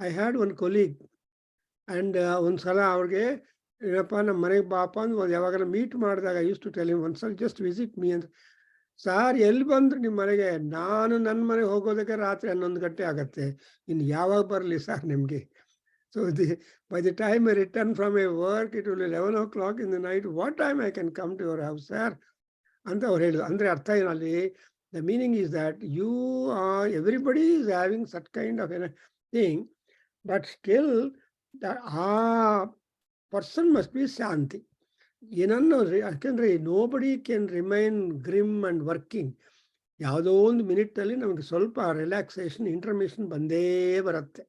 I had one colleague. And ಒಂದ್ಸಲ ಅವ್ರಿಗೆ ಏನಪ್ಪ ನಮ್ಮ ಮನೆಗೆ ಬಾಪ ಅಂದ್ ಯಾವಾಗ ಮೀಟ್ ಮಾಡಿದಾಗ I used to tell him ಒಂದ್ಸಲ ಜಸ್ಟ್ ವಿಸಿಟ್ ಮೀ ಅಂತ. ಸಾರ್ ಎಲ್ಲಿ ಬಂದ್ರು ನಿಮ್ಮ ಮನೆಗೆ? ನಾನು ನನ್ನ ಮನೆಗೆ ಹೋಗೋದಕ್ಕೆ ರಾತ್ರಿ 11 ಗಂಟೆ ಆಗತ್ತೆ, ಇನ್ನು ಯಾವಾಗ ಬರಲಿ ಸರ್ ನಿಮಗೆ? So by the time I return from a work it will 11 o'clock in the night. What time I can come to your house sir ಅಂತ ಅವ್ರು ಹೇಳಿದ್ರು. ಅಂದ್ರೆ ಅರ್ಥ ಏನಲ್ಲಿ, the meaning is that you are everybody is having such kind of thing, but still a person must be shanti. ಏನನ್ನೋ ಯಾಕೆಂದ್ರೆ nobody can remain grim and working. ಯಾವುದೋ ಒಂದು ಮಿನಿಟಲ್ಲಿ ನಮಗೆ ಸ್ವಲ್ಪ ರಿಲ್ಯಾಕ್ಸೇಷನ್ ಇಂಟರ್ಮಿಷನ್ ಬಂದೇ ಬರುತ್ತೆ.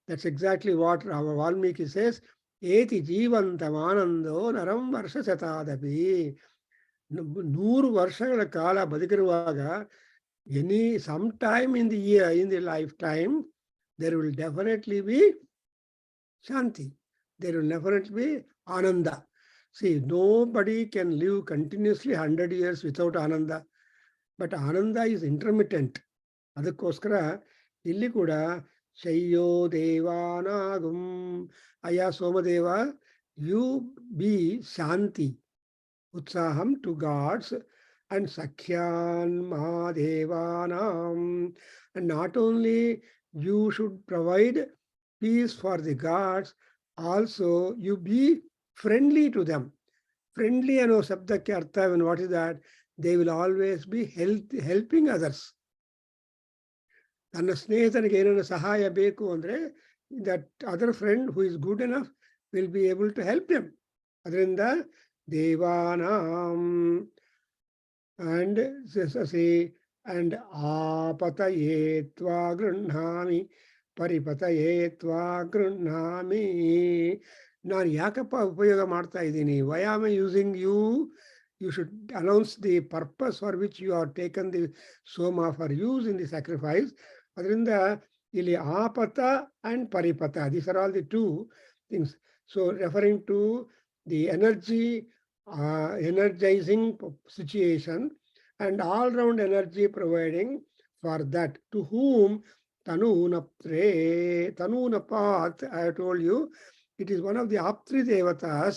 That's exactly what Valmiki says, ಏತಿ ಜೀವಂತಮಾನಂದೋ ನರಂ ವರ್ಷ ಶತಾದಪಿ. 100 ವರ್ಷಗಳ ಕಾಲ ಬದುಕಿರುವಾಗ, sometime in the year, in the lifetime, there will definitely be Shanti. There will definitely be Ananda. See, nobody can live continuously 100 years without Ananda. But Ananda is intermittent. ಅದಕ್ಕೋಸ್ಕರ ಇಲ್ಲಿ ಕೂಡ ಶಯ್ಯೋ ದೇವಾನಾಗುಂ ಅಯ ಸೋಮದೇವ, ಯು ಬಿ ಶಾಂತಿ, ಉತ್ಸಾಹಂ to gods, and Sakhyan Mahadevanam. And not only you should provide peace for the gods, also you be friendly to them. Friendly ano shabdake artha, and what is that? They will always be helping others. ನನ್ನ ಸ್ನೇಹಿತನಿಗೆ ಏನಾದ್ರು ಸಹಾಯ ಬೇಕು ಅಂದರೆ, that other friend who is good enough will be able to help them. ಅದರಿಂದ ದೇವಾನಾಂ and apataye tva grunhami paripataye tva grunhami. ನಾನು ಯಾಕಪ್ಪ ಉಪಯೋಗ ಮಾಡ್ತಾ ಇದ್ದೀನಿ? Why am I using you? You should announce the purpose for which you have taken the soma for use in the sacrifice. ಅದರಿಂದ ಇಲ್ಲಿ ಆಪತ and ಪರಿಪತ, these are all the two things. So referring to the energizing situation and all-round energy providing for that. To whom Tanunapat, I have told you, it is one of the Aptri Devatas,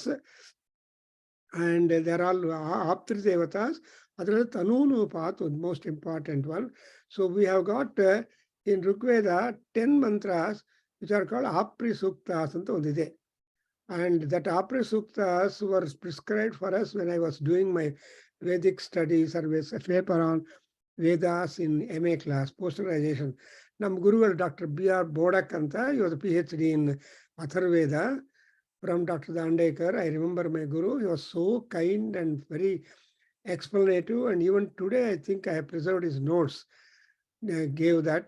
and there are all Aptri Devatas. Otherwise, Tanunapat was the most important one. So we have got in Rigveda 10 mantras which are called Apri Suktas anta ondide. And that Apri Suktas were prescribed for us when I was doing my Vedic studies or a paper on Vedas in MA class, post-graduation. Nam Guru Dr. B.R. Bodakanta, he was a PhD in Atharveda from Dr. Dandekar. I remember my Guru, he was so kind and very explanative, and even today I think I have preserved his notes, gave that.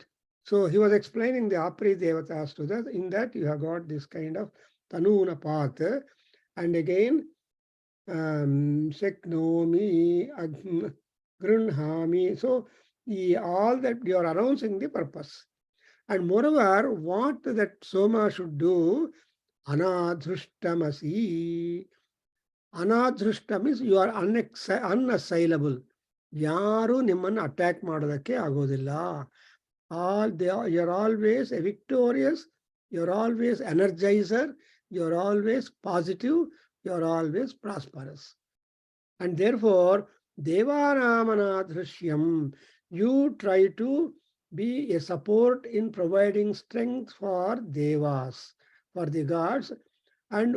So he was explaining the Apri Devatas to that. In that you have got this kind of Tanuna path, and again Sheknomi Grunhami. So all that you are announcing the purpose. And moreover, what that Soma should do, Anadhrishtamasi. Anadhrishtam is you are unassailable. Yaru nimman attack ಮಾಡೋದಕ್ಕೆ ಆಗೋದಿಲ್ಲ. You're always a victorious, you're always energizer, you're always positive, you're always prosperous. And therefore, Devanamanaadrishyam, you try to be a support in providing strength for Devas, for the gods, and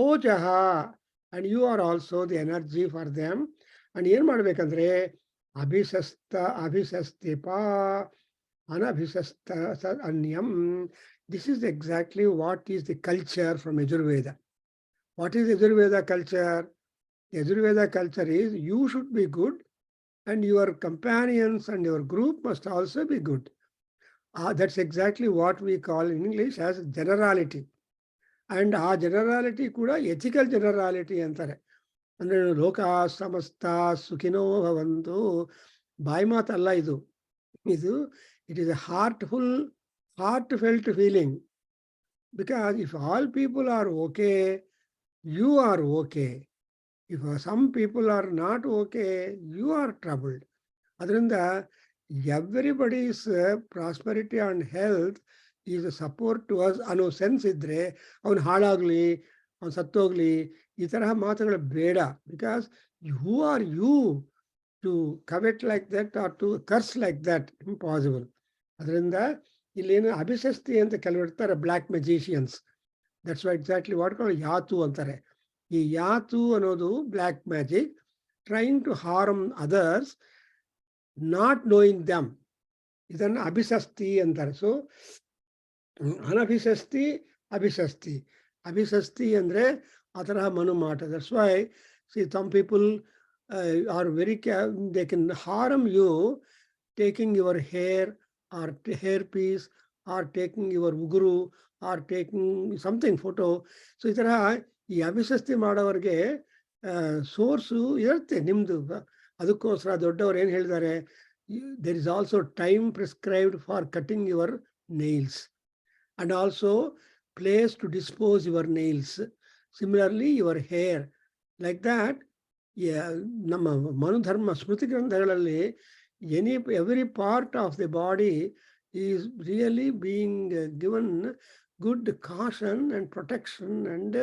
Ojaha, and you are also the energy for them. And ಏನು ಮಾಡಬೇಕಂದ್ರೆ ಅಭಿಸಸ್ತಿಪಾ anabhisasta anyam. This is exactly what is the culture from Yajurveda. What is Yajurveda culture? The Yajurveda culture is you should be good and your companions and your group must also be good. That's exactly what we call in English as generality. And our generality kuda ethical generality antare. Andre loka samasta sukhino bhavantu ಬಾಯಿ ಮಾತಲ್ಲ ಇದು. It is a heartfelt feeling. Because if all people are okay, you are okay. If some people are not okay, you are troubled. Adrinda, everybody's prosperity and health is a support to us. Ano sense idre, avanu halagli, avanu sattogli, ee taraha maatugalu beda. Because who are you to covet like that or to curse like that? Impossible. Adrinda, illenu abhisasti anta ಕೆಲವರು ಇರ್ತಾರೆ, black magicians. That's why exactly what called yatu ಅಂತಾರೆ. ಈ ಯಾತು ಅನ್ನೋದು black magic, trying to harm others, not knowing them. ಇದನ್ನು ಅಭಿಸಸ್ತಿ ಅಂತಾರೆ. So ಅನಭಿಸಸ್ತಿ ಅಭಿಸಸ್ತಿ. ಅಭಿಸಸ್ತಿ ಅಂದರೆ ಆ ತರಹ ಮನುಮಾಟ. ದಟ್ಸ್ ವೈ ಸಿ some people are very they can harm you taking your hair or hair piece or taking your guru, or taking something photo. So ಈ ತರ ಈ ಅಭಿಷಸ್ತಿ ಮಾಡೋರಿಗೆ ಸೋರ್ಸು ಇರುತ್ತೆ ನಿಮ್ದು. ಅದಕ್ಕೋಸ್ಕರ ದೊಡ್ಡವರು ಏನು ಹೇಳಿದ್ದಾರೆ, there is also time prescribed for cutting your nails and also place to dispose your nails. Similarly, your hair. Like that, ನಮ್ಮ ಮನುಧರ್ಮ ಸ್ಮೃತಿ ಗ್ರಂಥಗಳಲ್ಲಿ every part of the body is really being given good caution and protection and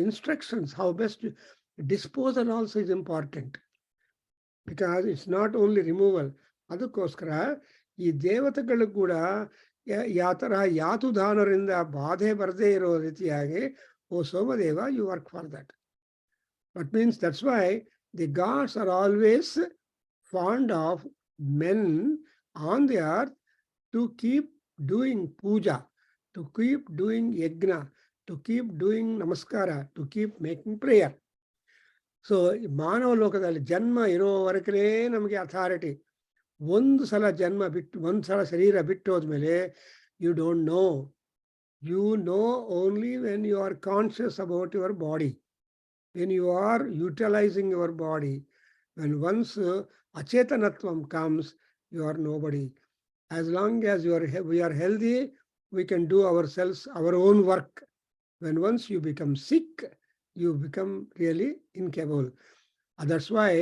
instructions how best to disposal also is important, because it's not only removal. ಅದಕ್ಕೋಸ್ಕರ ಈ ದೇವತೆಗಳು ಕೂಡ ಯಾವ ತರ ಯಾತುದಾನರಿಂದ ಬಾಧೆ ಬರದೇ ಇರೋ ರೀತಿಯಾಗಿ, ಓ Somadeva, you work for that. That means that's why the gods are always fond of men on the earth to keep doing puja, to keep doing yajna, to keep doing namaskara, to keep making prayer. So ಮಾನವ ಲೋಕದಲ್ಲಿ ಜನ್ಮ ಇರೋವರೆಗೆ ನಮಗೆ authority. ಒಂದು ಸಲ ಜನ್ಮ ಬಿಟ್ಟು, ಒಂದು ಸಲ ಶರೀರ ಬಿಟ್ಟು ಹೋದ್ಮೇಲೆ you don't know. You know only when you are conscious about your body, when you are utilizing your body. When once achetanatvam comes, you are nobody. As long as we are healthy, we can do ourselves our own work. When once you become sick, you become really incapable. And that's why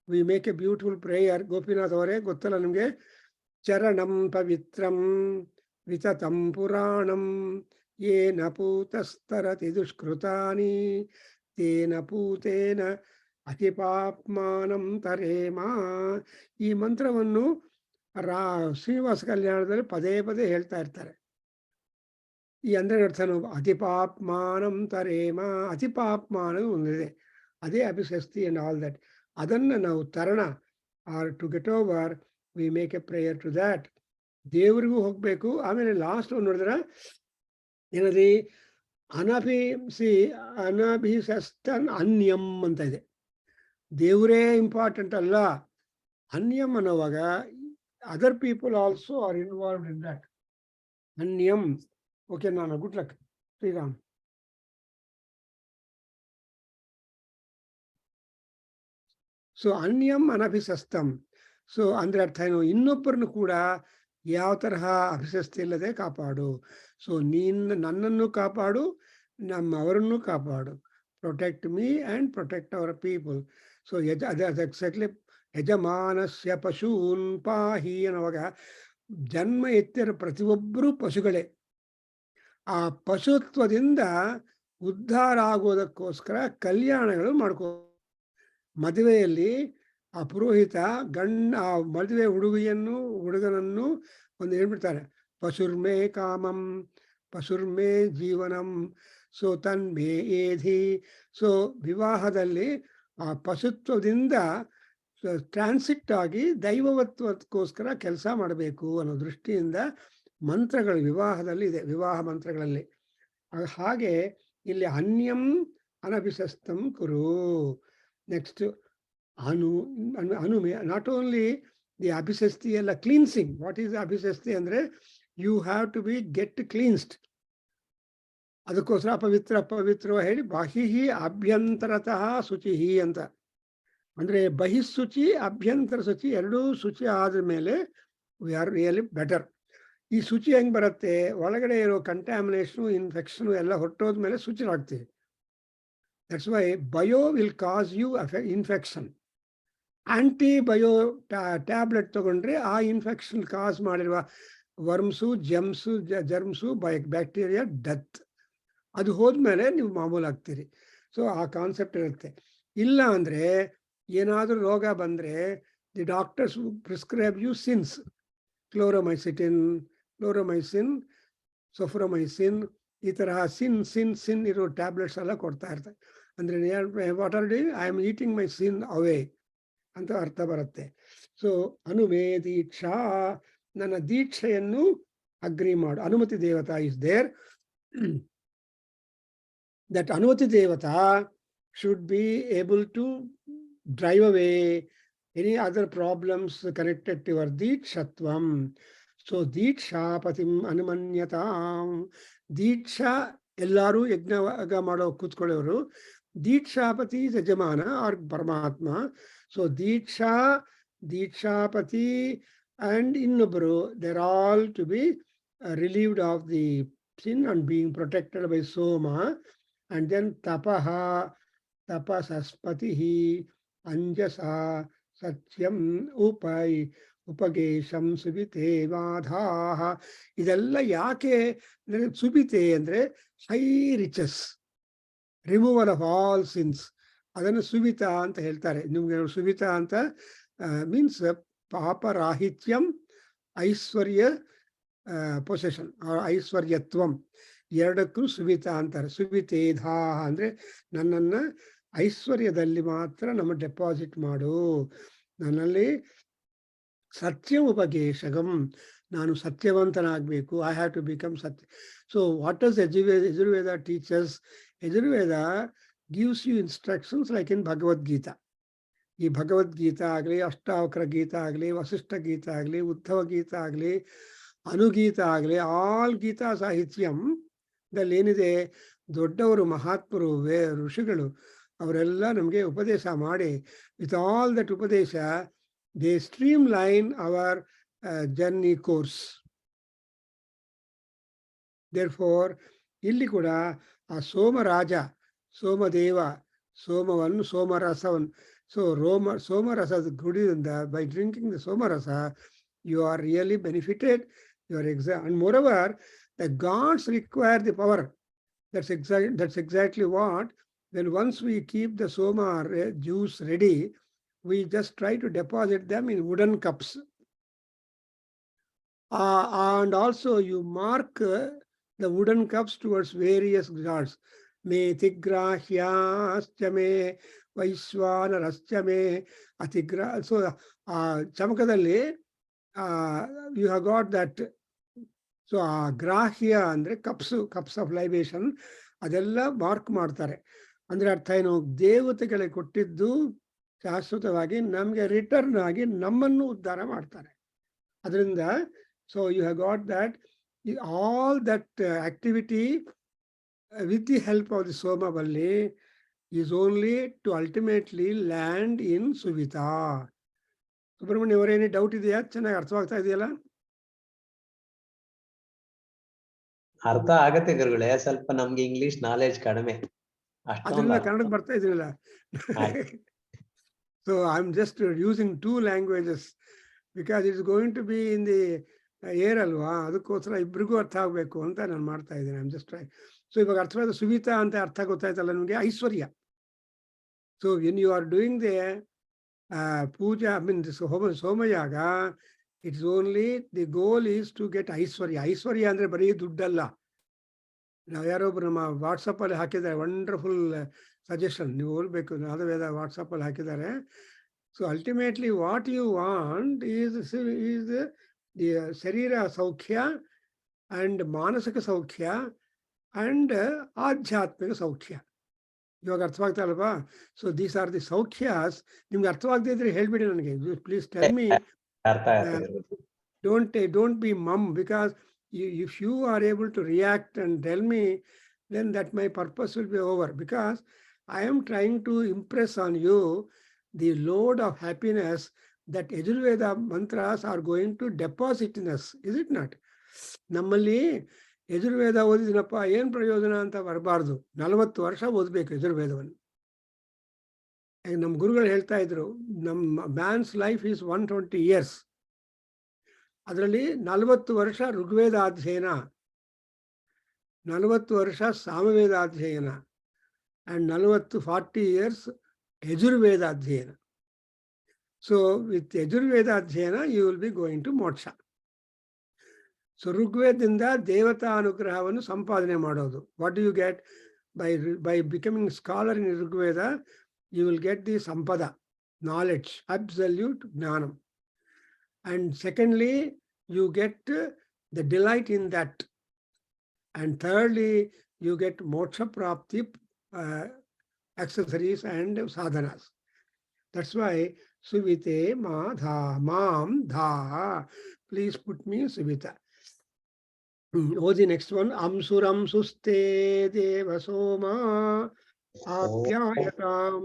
we make a beautiful prayer. Gopinath avare gottala nimge, charanam pavitram vitatam puranam yena putastarati dushkrutani ತೇನ ಪೂತೇನ ಅತಿಪಾಪ್ಮಾನಂ ತರೇಮ. ಈ ಮಂತ್ರವನ್ನು ಶ್ರೀನಿವಾಸ ಕಲ್ಯಾಣದಲ್ಲಿ ಪದೇ ಪದೇ ಹೇಳ್ತಾ ಇರ್ತಾರೆ. ಈ ಅಂದ್ರೆ ಅರ್ಥನು ಅತಿಪಾಪ್ಮಾನಂ ತರೇಮ. ಅತಿಪಾಪ್ಮಾನ ಒಂದಿದೆ, ಅದೇ ಅಭಿಷಸ್ತಿ ಅಂಡ್ ಆಲ್ ದಟ್. ಅದನ್ನು ನಾವು ತರಣ are to get over, we make a prayer to that. ದೇವರಿಗೂ ಹೋಗ್ಬೇಕು. ಆಮೇಲೆ ಲಾಸ್ಟ್ ನೋಡಿದ್ರೆ ಏನದಿ, ಅನಭಿಸಸ್ತನ್ ಅನ್ಯಂ ಅಂತ ಇದೆ. ದೇವರೇ ಇಂಪಾರ್ಟೆಂಟ್ ಅಲ್ಲ, ಅನ್ಯಂ ಅನ್ನುವಾಗ other people also are involved in that. ಅನ್ಯಂ. ಓಕೆ, ನಾನು ಗುಡ್ ಲಕ್ ಶ್ರೀರಾಮ್. ಸೊ ಅನ್ಯಂ ಅನಭಿಸಸ್ತಂ. ಸೊ ಅಂದ್ರೆ ಅರ್ಥ ಏನು, ಇನ್ನೊಬ್ಬರನ್ನು ಕೂಡ ಯಾವ ತರಹ ಅಭಿಷಸ್ತಿ ಇಲ್ಲದೆ ಕಾಪಾಡು. ಸೊ ನನ್ನನ್ನು ಕಾಪಾಡು, ಅವರನ್ನು ಕಾಪಾಡು. Protect me and protect our people. So exactly ಯಜಮಾನಸ್ಯ ಪಶೂನ್ ಪಾಹಿ ಅನ್ನುವಾಗ ಜನ್ಮ ಎತ್ತಿರೋ ಪ್ರತಿಯೊಬ್ಬರೂ ಪಶುಗಳೇ. ಆ ಪಶುತ್ವದಿಂದ ಉದ್ಧಾರ ಆಗೋದಕ್ಕೋಸ್ಕರ ಕಲ್ಯಾಣಗಳು ಮಾಡ್ಕೋ. ಮದುವೆಯಲ್ಲಿ ಆ ಪುರೋಹಿತ ಆ ಮದುವೆ ಹುಡುಗನನ್ನು ಒಂದು ಹೇಳ್ಬಿಡ್ತಾರೆ, ಪಶುರ್ಮೇ ಕಾಮಂ ಪಶುರ್ಮೇ ಜೀವನಂ ಸೊ ತನ್ಮೇ ಏಧಿ. ಸೊ ವಿವಾಹದಲ್ಲಿ ಆ ಪಶುತ್ವದಿಂದ ಟ್ರಾನ್ಸಿಟ್ ಆಗಿ ದೈವವತ್ವಕ್ಕೋಸ್ಕರ ಕೆಲಸ ಮಾಡಬೇಕು ಅನ್ನೋ ದೃಷ್ಟಿಯಿಂದ ಮಂತ್ರಗಳು ವಿವಾಹದಲ್ಲಿ ಇದೆ, ವಿವಾಹ ಮಂತ್ರಗಳಲ್ಲಿ. ಹಾಗೆ ಇಲ್ಲಿ ಅನ್ಯಂ ಅನಭಿಸಸ್ತಂ ಕುರು. ನೆಕ್ಸ್ಟ್ ನಾಟ್ ಓನ್ಲಿ ದಿ ಅಭಿಷಸ್ತಿ ಎಲ್ಲ ಕ್ಲೀನ್ಸಿಂಗ್. ವಾಟ್ ಈಸ್ ಅಭಿಷಸ್ತಿ ಅಂದ್ರೆ you have to be get cleansed. ಅದಕ್ಕೋಸ್ಕರ ಅಪವಿತ್ರ ಹೇಳಿ ಬಾಹಿಹಿ ಅಭ್ಯಂತರತಃ ಶುಚಿಹಿ ಅಂತ. ಅಂದ್ರೆ ಬಹಿಶುಚಿ ಅಭ್ಯಂತರ ಶುಚಿ ಎರಡೂ ಶುಚಿ ಆದ ಮೇಲೆ ವಿ ಆರ್ ರಿಯಲಿ ಬೆಟರ್. ಈ ಶುಚಿ ಹೆಂಗ್ ಬರುತ್ತೆ, ಒಳಗಡೆ ಇರೋ ಕಂಟ್ಯಾಮಿನೇಷನು ಇನ್ಫೆಕ್ಷನ್ ಎಲ್ಲ ಹೊರಟೋದ್ಮೇಲೆ ಶುಚಿರಾಗ್ತೀವಿ. That's why bio will cause you infection. Antibiotic tablet ತಗೊಂಡ್ರೆ ಆ ಇನ್ಫೆಕ್ಷನ್ ಕಾಸ್ ಮಾಡಿರುವ ವರ್ಮ್ಸು ಜರ್ಮ್ಸು ಬ್ಯಾಕ್ಟೀರಿಯಾ ಡೆತ್ ಅದು ಹೋದ್ಮೇಲೆ ನೀವು ಮಾಮೂಲಾಗ್ತೀರಿ. ಸೊ ಆ ಕಾನ್ಸೆಪ್ಟ್ ಇರುತ್ತೆ. ಇಲ್ಲ ಅಂದರೆ ಏನಾದರೂ ರೋಗ ಬಂದರೆ the doctors prescribe you sins, chloromycin, soframycin, ಈ ತರಹ ಸಿನ್ ಇರೋ ಟ್ಯಾಬ್ಲೆಟ್ಸ್ ಎಲ್ಲ ಕೊಡ್ತಾ ಇರ್ತಾರೆ. ಅಂದರೆ what are doing, I am eating my sin away ಅಂತ ಅರ್ಥ ಬರುತ್ತೆ. ಸೊ ಅನುಮೇ ದೀಕ್ಷಾ, ನನ್ನ ದೀಕ್ಷೆಯನ್ನು ಅಗ್ರಿ ಮಾಡು. Anumati devata is there. That Anuti Devata should be able to drive away any other problems connected to your Dikshatvam. So Dikshapatim Anumanyata. Diksha Ellaru Yajnaga Mado Kutkolevaru. Dikshapati is Yajamana or Paramatma. So Diksha, Dikshapati and Innobru, they're all to be relieved of the sin and being protected by Soma. And then Tapaha, Tapasaspatihi, Anjasa, Satyam, Upai, ಉಪಗೇಶಂ ಸುಬಿತೆ ಮಾಧಾಹ. ಇದೆಲ್ಲ ಯಾಕೆ ಸುಬಿತೆ ಅಂದ್ರೆ high riches, removal of all since, ಅದನ್ನು ಸುಬಿತ ಅಂತ ಹೇಳ್ತಾರೆ. ನಿಮ್ಗೆ ಸುಬಿತ ಅಂತ means ಪಾಪರಾಹಿತ್ಯಂ, ಐಶ್ವರ್ಯ possession, ಐಶ್ವರ್ಯತ್ವಂ, ಎರಡಕ್ಕೂ ಸುಬಿತ ಅಂತಾರೆ. ಸುಬಿತೇಧಾ ಅಂದ್ರೆ ನನ್ನನ್ನ ಐಶ್ವರ್ಯದಲ್ಲಿ ಮಾತ್ರ ನಮ್ಮ ಡೆಪಾಸಿಟ್ ಮಾಡು, ನನ್ನಲ್ಲಿ ಸತ್ಯಂ ಉಪಗೇಶಗಂ, ನಾನು ಸತ್ಯವಂತನಾಗಬೇಕು. ಐ ಹ್ಯಾವ್ ಟು ಬಿಕಮ್ ಸತ್ಯ. So what does Yajurveda teachers? Yajurveda gives you instructions like in Bhagavad Gita. ಈ ಭಗವದ್ಗೀತಾ ಆಗಲಿ, ಅಷ್ಟಾವಕ್ರ ಗೀತಾ ಆಗಲಿ, ವಸಿಷ್ಠ ಗೀತಾ ಆಗಲಿ, ಉದ್ಧವ ಗೀತಾ ಆಗಲಿ, ಅನುಗೀತಾ ಆಗಲಿ, ಆಲ್ ಗೀತಾ ಸಾಹಿತ್ಯಂ ದಲ್ಲಿ ಏನಿದೆ, ದೊಡ್ಡವರು ಮಹಾತ್ಮರು ಋಷಿಗಳು ಅವರೆಲ್ಲ ನಮಗೆ ಉಪದೇಶ ಮಾಡಿ, ವಿತ್ ಆಲ್ ದಟ್ ಉಪದೇಶ they streamline our journey course. Therefore, ಇಲ್ಲಿ ಕೂಡ ಆ Somaraja, Somadeva, ಸೋಮವನ್ನು, ಸೋಮರಸವನ್ನು, ಸೋಮರಸದ ಗುಡಿಯಿಂದ, by drinking the somarasa, you are really benefited. You are and moreover, the gods require the power. That's exactly what, when once we keep the soma juice ready, we just try to deposit them in wooden cups. And also you mark the wooden cups towards various gods. Me tigrahyascha me vaishwanarascha me atigra. So chamakadalli you have got that. So grahya andre cups of libation adella mark ಮಾಡ್ತಾರೆ. ಅಂದ್ರೆ ಅರ್ಥ ಏನು? ದೇವತೆಗಳಿಗೆ ಕೊಟ್ಟಿದ್ದು ಶಾಶ್ವತವಾಗಿ ನಮಗೆ return ಆಗಿ ನಮ್ಮನ್ನು ಉದ್ಧಾರ ಮಾಡ್ತಾರೆ. ಅದರಿಂದ so you have got that, all that activity with the help of the Somavalli is only to ultimately land in ಸುವಿತಾ. ಸುಬ್ರಹ್ಮಣ್ಯ ಅವರೇನೇ ಡೌಟ್ ಇದೆಯಾ? ಚೆನ್ನಾಗಿ ಅರ್ಥವಾಗ್ತಾ ಇದೆಯಲ್ಲ? ಅರ್ಥ ಆಗತ್ತೆ ಗುರುಗಳೇ, ಸ್ವಲ್ಪ ನಮ್ಗೆ ಇಂಗ್ಲಿಷ್ ನಾಲೆಜ್ ಕಡಿಮೆ, ಅದರಿಂದ ಕನ್ನಡಕ್ಕೆ ಬರ್ತಾ ಇದೀನಲ್ಲ. So I'm just using two languages because it's going to be in the air ಅಲ್ವಾ, ಅದಕ್ಕೋಸ್ಕರ ಇಬ್ರಿಗೂ ಅರ್ಥ ಆಗ್ಬೇಕು ಅಂತ ನಾನು ಮಾಡ್ತಾ ಇದ್ದೀನಿ. I'm just try. ಸೊ ಇವಾಗ ಅರ್ಥವಾದ ಸುವಿತಾ ಅಂತ ಅರ್ಥ ಗೊತ್ತಾಯ್ತಲ್ಲ ನಿಮಗೆ, ಐಶ್ವರ್ಯ. So when you are doing the puja, I mean this Somayaga, it's only the goal is to get aishwarya. ಐಶ್ವರ್ಯ ಅಂದ್ರೆ ಬರೀ ದುಡ್ಡಲ್ಲ. ನಾವು ಯಾರೊಬ್ರು ನಮ್ಮ ವಾಟ್ಸಪ್ ಅಲ್ಲಿ ಹಾಕಿದ್ದಾರೆ ವಂಡರ್ಫುಲ್ ಸಜೆಷನ್, ನೀವು ಓದಬೇಕು, ವೇದ ವಾಟ್ಸಪ್ ಅಲ್ಲಿ ಹಾಕಿದ್ದಾರೆ. So ultimately what you want is the sharira saukhya and ಮಾನಸಿಕ ಸೌಖ್ಯ ಅಂಡ್ ಆಧ್ಯಾತ್ಮಿಕ ಸೌಖ್ಯ. ಇವಾಗ ಅರ್ಥವಾಗ್ತಾ ಅಲ್ವಾ? So these are the saukhyas. ನಿಮ್ಗೆ ಅರ್ಥವಾಗದೇ ಇದ್ರೆ ಹೇಳ್ಬಿಡಿ ನನಗೆ, please tell me. Don't be mum, because if you are able to react and tell me, then that my purpose will be over, because I am trying to impress on you the load of happiness that Yajurveda mantras are going to deposit in us, is it not? ನಮ್ಮಲ್ಲಿ ಯಜುರ್ವೇದ ಓದಿದಿನಪ್ಪ ಏನ್ ಪ್ರಯೋಜನ ಅಂತ ಬರಬಾರ್ದು. 40 ವರ್ಷ ಓದ್ಬೇಕು ಯಜುರ್ವೇದವನ್ನು. ನಮ್ಮ ಗುರುಗಳು ಹೇಳ್ತಾ ಇದ್ರು, ನಮ್ಮ ಮ್ಯಾನ್ಸ್ ಲೈಫ್ ಈಸ್ 120 years. ಅದರಲ್ಲಿ 40 ವರ್ಷ ಋಗ್ವೇದ ಅಧ್ಯಯನ, 40 ವರ್ಷ ಸಾಮವೇದ ಅಧ್ಯಯನ, and 40 years ಯಜುರ್ವೇದ ಅಧ್ಯಯನ. So with Yajurveda adhyayana you will be going to moksha. So ಋಗ್ವೇದದಿಂದ ದೇವತಾ ಅನುಗ್ರಹವನ್ನು ಸಂಪಾದನೆ ಮಾಡೋದು. What do you get by becoming scholar in Rigveda? You will get the sampada, knowledge, absolute jnanam. And secondly, you get the delight in that. And thirdly, you get moksha prapti accessories and sadhanas. That's why suvite madha mam dha. please put me Sumita. Oh, the next one. Amsuram suste deva soma apyayatam.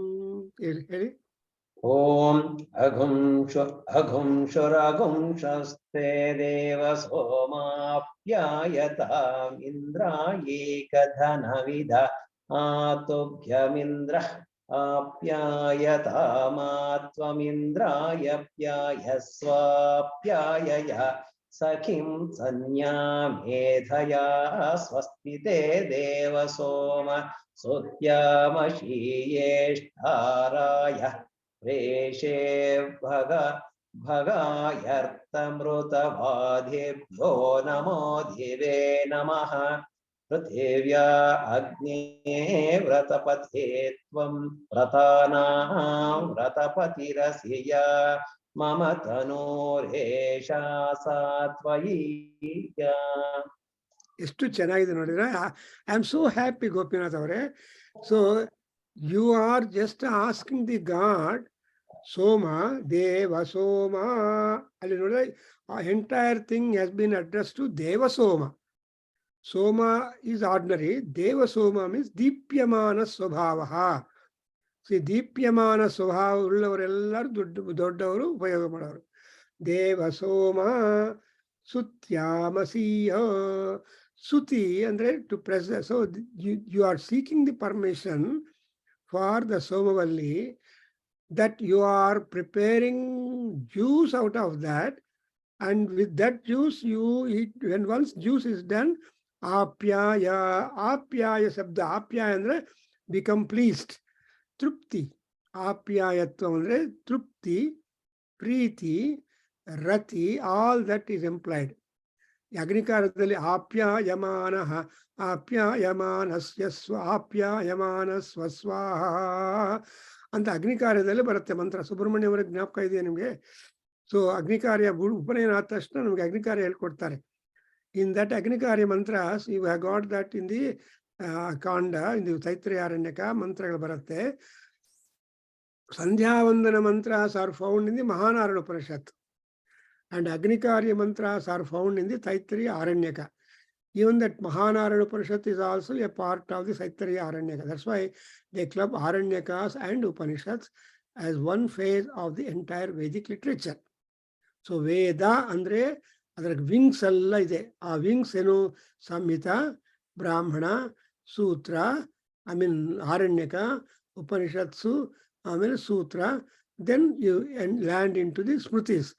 Om agumshuragumshaste deva somapyayatam indrayekadhanavida atobhyamindra apyayatamatvamindrayapyayasvapyayaya sakhim sanyamedhaya swastite deva soma sutyamashiyeshtaraya Reshe Bhagayartamrutavadhebhyo namo dhive namaha Prithivya Agne Vratapathe Tvam Vratanam Vratapatirasiya Mama Tanuresha Satvaiya. ಎಷ್ಟು ಚೆನ್ನಾಗಿದೆ ನೋಡಿದ್ರೆ. I am so happy Gopinath ಅವರೇ. So you are just asking the God, Soma, Deva Soma. Entire thing has been addressed to Deva Soma. Soma is ordinary. Deva Soma means Deepyamana Swabhavaha. See, Deepyamana Swabhava ullavarellaru doddavaru upayoga madoru. Deva Soma Sutyamasiya. Suti andre to present. So you are seeking the permission for the Somavalli, that you are preparing juice out of that, and with that juice you eat. When once juice is done, apyaya shabda, apyaya andre become pleased, trupti, apyayatvam andre trupti, preeti, rati, all that is implied. Agnikaradalle apyayamanaha apyayamanasya apyayamanasva swaha ಅಂತ ಅಗ್ನಿಕಾರ್ಯದಲ್ಲಿ ಬರುತ್ತೆ ಮಂತ್ರ. ಸುಬ್ರಹ್ಮಣ್ಯ ಅವರ ಜ್ಞಾಪಕ ಇದೆಯಾ ನಿಮಗೆ? So ಅಗ್ನಿಕಾರ್ಯ ಉಪನಯನ ಆದ ತಕ್ಷಣ ನಮಗೆ ಅಗ್ನಿಕಾರ್ಯ ಹೇಳ್ಕೊಡ್ತಾರೆ. ಇನ್ that Agnikarya mantra you have got that in the kanda, in the Taittiriya Aranyaka ಮಂತ್ರಗಳು ಬರುತ್ತೆ. Sandhyavandana mantras are found in the Mahanarayana Upanishad, and Agnikarya mantras are found in the Taittiriya Aranyaka. Even that Mahanarayana Upanishad is also a part of the Taittiriya Aranyaka. That's why they club Aranyakas and Upanishads as one phase of the entire Vedic literature. So Veda andre adar wings alla ide. Aa wings enu Samhita, Brahmana, Sutra, Aranyaka, Upanishads, Sutra, then you land into the Smritis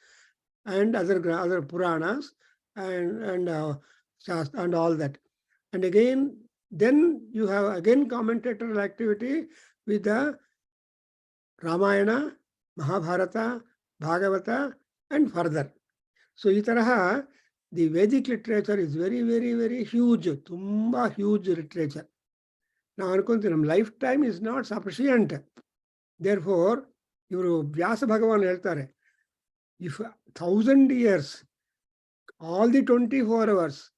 and other Puranas and all that. And again, then you have again commentatorial activity with the Ramayana, Mahabharata, Bhagavata, and further. So itaraha the Vedic literature is very, very, very huge, tumba huge literature. Now anukontinam lifetime is not sufficient. Therefore, ivaru Vyasa Bhagavan heltare, if 1000 years, all the 24 hours,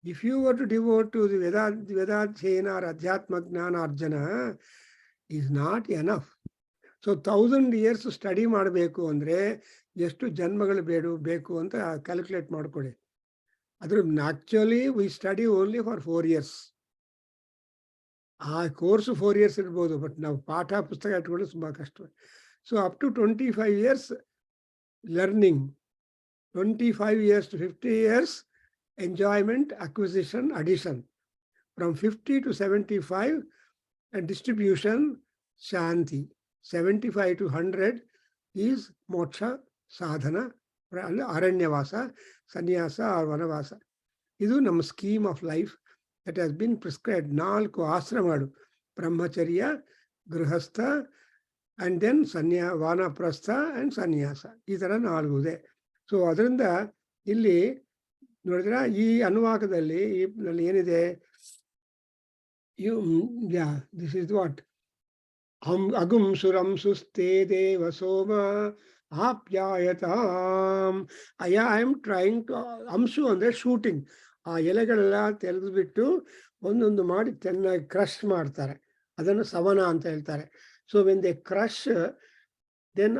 if you were to devote to the Vedadhyayana or Adhyatma Gnana Arjana, is not enough. So 1000 years study ಮಾಡಬೇಕು ಅಂದ್ರೆ ಎಷ್ಟು ಜನ್ಮಗಳು ಬೇಕು ಅಂತ calculate ಮಾಡ್ಕೊಳ್ಳಿ. ಅದ್ರ actually we study only for 4 years. ಆ course 4 years ಇರ್ಬೋದು, ಬಟ್ ನಾವು ಪಾಠ ಪುಸ್ತಕ ಇಟ್ಕೊಳ್ಳೋದು ತುಂಬಾ ಕಷ್ಟ. So up to 25 years learning, 25 years to 50 years enjoyment, acquisition, addition. From 50 to 75 and distribution, shanti. 75 to 100 is moksha, sadhana, aranyavasa, sannyasa or vanavasa. Idu nam scheme of life that has been prescribed. 4 ಆಶ್ರಮಗಳು, ಬ್ರಹ್ಮಚರ್ಯ, ಗೃಹಸ್ಥ, and then vanaprastha and sannyasa. ಈ ತರ 4 ಇದೆ. So ಅದರಿಂದ ಇಲ್ಲಿ ನೋಡಿದ್ರೆ ಈ ಅನುವಾಕದಲ್ಲಿ ಏನಿದೆ, ದಿಸ್ ಇಸ್ ವಾಟ್ ಅಗುಂ ಸುರಂ ಸುಸ್ತೆ ದೇವ ಸೋಮ ಆಪ್ಯಾಯತಾಂ. ಐ ಆಮ್ ಟ್ರೈಂಗ್ ಟು, ಅಂಶು ಅಂದ್ರೆ ಶೂಟಿಂಗ್. ಆ ಎಲೆಗಳೆಲ್ಲ ತೆಗೆದುಬಿಟ್ಟು ಒಂದೊಂದು ಮಾಡಿ ಚೆನ್ನಾಗಿ ಕ್ರಶ್ ಮಾಡ್ತಾರೆ, ಅದನ್ನು ಸವನ ಅಂತ ಹೇಳ್ತಾರೆ. So when they crush, then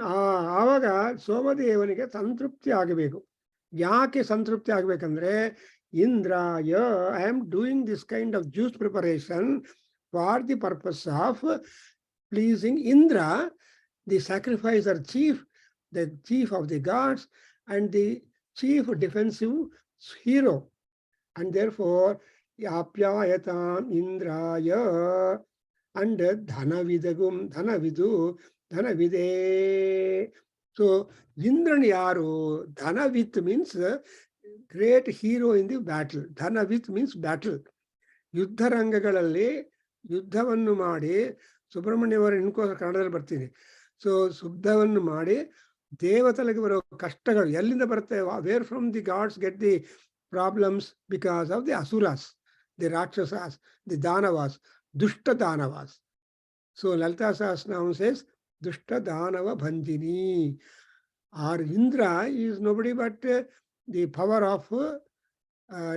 ಆವಾಗ ಸೋಮದೇವನಿಗೆ ಸಂತೃಪ್ತಿ ಆಗಬೇಕು. ಯಾಕೆ ಸಂತೃಪ್ತಿ ಆಗ್ಬೇಕಂದ್ರೆ ಇಂದ್ರಾಯ, I am doing this kind of juice preparation for the purpose of pleasing Indra, the sacrificer chief, the chief of the gods and the chief defensive hero, and therefore apyayatam indraya, and dhanavidagum dhanavidu dhanavide. So Indran yaru, dhanavit means great hero in the battle. Dhanavit means battle. ಯುದ್ಧ ರಂಗಗಳಲ್ಲಿ ಯುದ್ಧವನ್ನು ಮಾಡಿ, ಸುಬ್ರಹ್ಮಣ್ಯವರ ಇನ್ಕೋಸ್ಕರ ಕನ್ನಡದಲ್ಲಿ ಬರ್ತೀನಿ. So ಯುದ್ಧವನ್ನು ಮಾಡಿ ದೇವತೆಗಳಿಗೆ ಬರೋ ಕಷ್ಟಗಳು ಎಲ್ಲಿಂದ ಬರುತ್ತೆ? Where from the gods get the problems? Because of the asuras, the rakshasas, the danavas, dushta danavas. So Lalita Sahasranama says ದುಷ್ಟ ದಾನವ ಭಂಜಿನಿ. Or Indra is nobody but the power of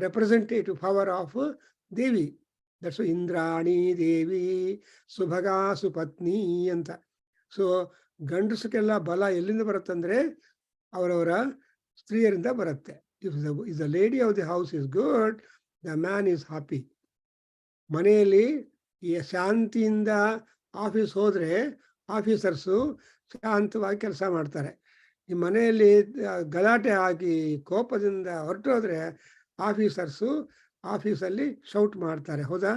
representative power of Devi. That's Indrani Devi ಸುಭಗಾ ಸುಪತ್ನಿ ಅಂತ. ಸೊ ಗಂಡಸಕ್ಕೆಲ್ಲ ಬಲ ಎಲ್ಲಿಂದ ಬರುತ್ತಂದ್ರೆ ಅವರವರ ಸ್ತ್ರೀಯರಿಂದ ಬರುತ್ತೆ. If the lady of the house is good, the man is happy. ಮನೆಯಲ್ಲಿ ಈ ಶಾಂತಿಯಿಂದ ಆಫೀಸ್ ಹೋದ್ರೆ ಆಫೀಸರ್ಸು ಶಾಂತವಾಗಿ ಕೆಲಸ ಮಾಡ್ತಾರೆ. ಈ ಮನೆಯಲ್ಲಿ ಗಲಾಟೆ ಆಗಿ ಕೋಪದಿಂದ ಹೊರಟೋದ್ರೆ ಆಫೀಸರ್ಸು ಆಫೀಸಲ್ಲಿ ಶೌಟ್ ಮಾಡ್ತಾರೆ. ಹೌದಾ?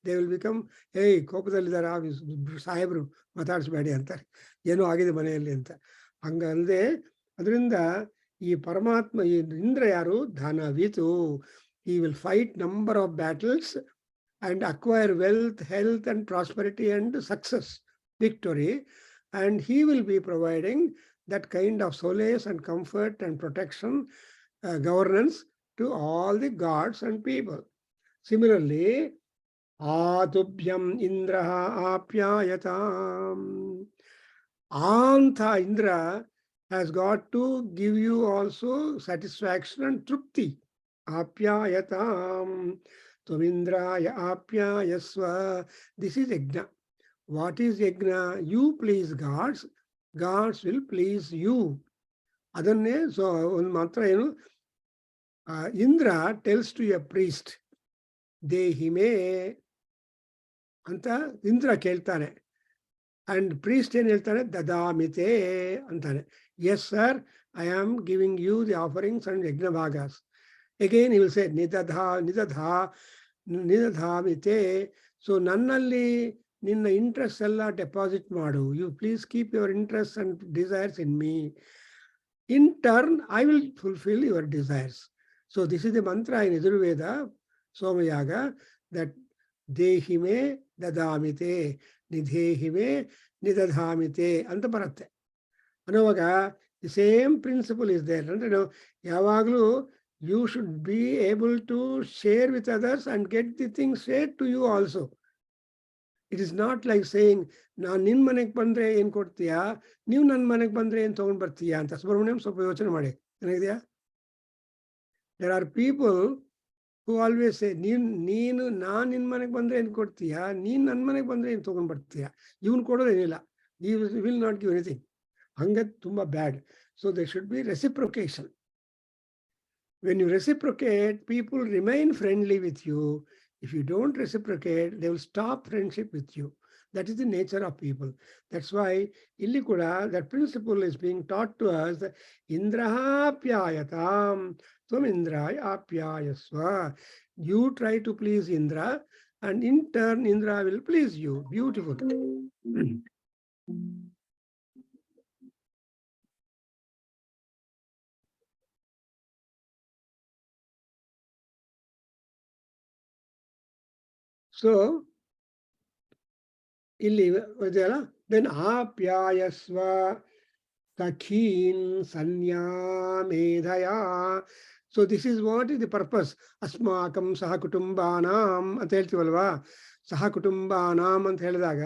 ದೇ ವಿಲ್ ಬಿಕಮ್, ಏಯ್ ಕೋಪದಲ್ಲಿದ್ದಾರೆ ಆಫೀಸ್ ಸಾಹೇಬ್ರು, ಮಾತಾಡಿಸ್ಬೇಡಿ ಅಂತಾರೆ, ಏನೋ ಆಗಿದೆ ಮನೆಯಲ್ಲಿ ಅಂತ. ಹಂಗಲ್ಲದೆ ಅದರಿಂದ ಈ ಪರಮಾತ್ಮ, ಈ ಇಂದ್ರ ಯಾರು? ಧನವಿತು. ಈ will fight number of battles and acquire wealth, health and prosperity and success, victory, and he will be providing that kind of solace and comfort and protection, governance to all the gods and people. Similarly, Atubhyam Indraha Apyayatam. Anta Indra has got to give you also satisfaction and trupti. Apyayatam. Tvamindraya apyayasva. This is yajna. What is yajna? You please gods, gods will please you. Adanne, so ಒಂದು ಮಾತ್ರ ಏನು, Indra tells to a priest, ದೇಹಿಮೆ ಅಂತ ಇಂದ್ರ ಕೇಳ್ತಾನೆ. And priest ಏನ್ ಹೇಳ್ತಾನೆ? ದದಾಮಿತೆ ಅಂತಾನೆ. Yes sir, I am giving you the offerings and yajna bhagas. Again he will say ನಿದಧಾಮಿತೆ. ಸೊ ನನ್ನಲ್ಲಿ ನಿನ್ನ ಇಂಟ್ರೆಸ್ಟ್ ಎಲ್ಲ ಡೆಪಾಸಿಟ್ ಮಾಡು. You please keep your interest and desires in me. In turn I will fulfil your desires. So this is the mantra in Yajurveda ಸೋಮಯಾಗ, that ದೇಹಿಮೆ ದದಾಮಿತೆ, ನಿಧೇಹಿಮೆ ನಿದಧಾಮಿತೆ ಅಂತ ಬರುತ್ತೆ. ಅನ್ನುವಾಗ the same principle is there. ಅಂದ್ರೆ ನಾವು ಯಾವಾಗಲೂ you should be able to share with others and get the things shared to you also. It is not like saying, ನಾನು ನಿನ್ನ ಮನೆಗೆ ಬಂದ್ರೆ ಏನ್ ಕೊಡ್ತೀಯಾ, ನೀವು ನನ್ನ ಮನೆಗೆ ಬಂದ್ರೆ ಏನ್ ತಗೊಂಡ್ ಬರ್ತೀಯಾ ಅಂತ. ಸುಬ್ರಹ್ಮಣ್ಯಂ ಸ್ವಲ್ಪ ಯೋಚನೆ ಮಾಡಿ, ಏನಾಗಿದೆಯಾ? There are people who always say, ನೀನು ನಾನ್ ನಿನ್ನ ಮನೆಗೆ ಬಂದ್ರೆ ಏನ್ ಕೊಡ್ತೀಯಾ, ನೀನ್ ನನ್ನ ಮನೆಗೆ ಬಂದ್ರೆ ಏನ್ ತಗೊಂಡ್ ಬರ್ತೀಯಾ. ಇವನ್ ಕೊಡೋದೇನಿಲ್ಲ, you will not give anything. ಹಂಗ ತುಂಬಾ ಬ್ಯಾಡ್. So there should be reciprocation. When you reciprocate, people remain friendly with you. If you don't reciprocate, they will stop friendship with you. That is the nature of people. That's why illi kuda that principle is being taught to us. Indraha apyayatam, tvam indraya apyayasva. You try to please Indra, and in turn Indra will please you. Beautiful. So, illi ಇದೆಯಲ್ಲ, then apyayasva takhin sanyamedhaya. So this is what is the purpose. Asmakam sahakutumbanam ಅಂತ ಹೇಳ್ತೀವಲ್ವಾ, sahakutumbanam ಅಂತ ಹೇಳಿದಾಗ,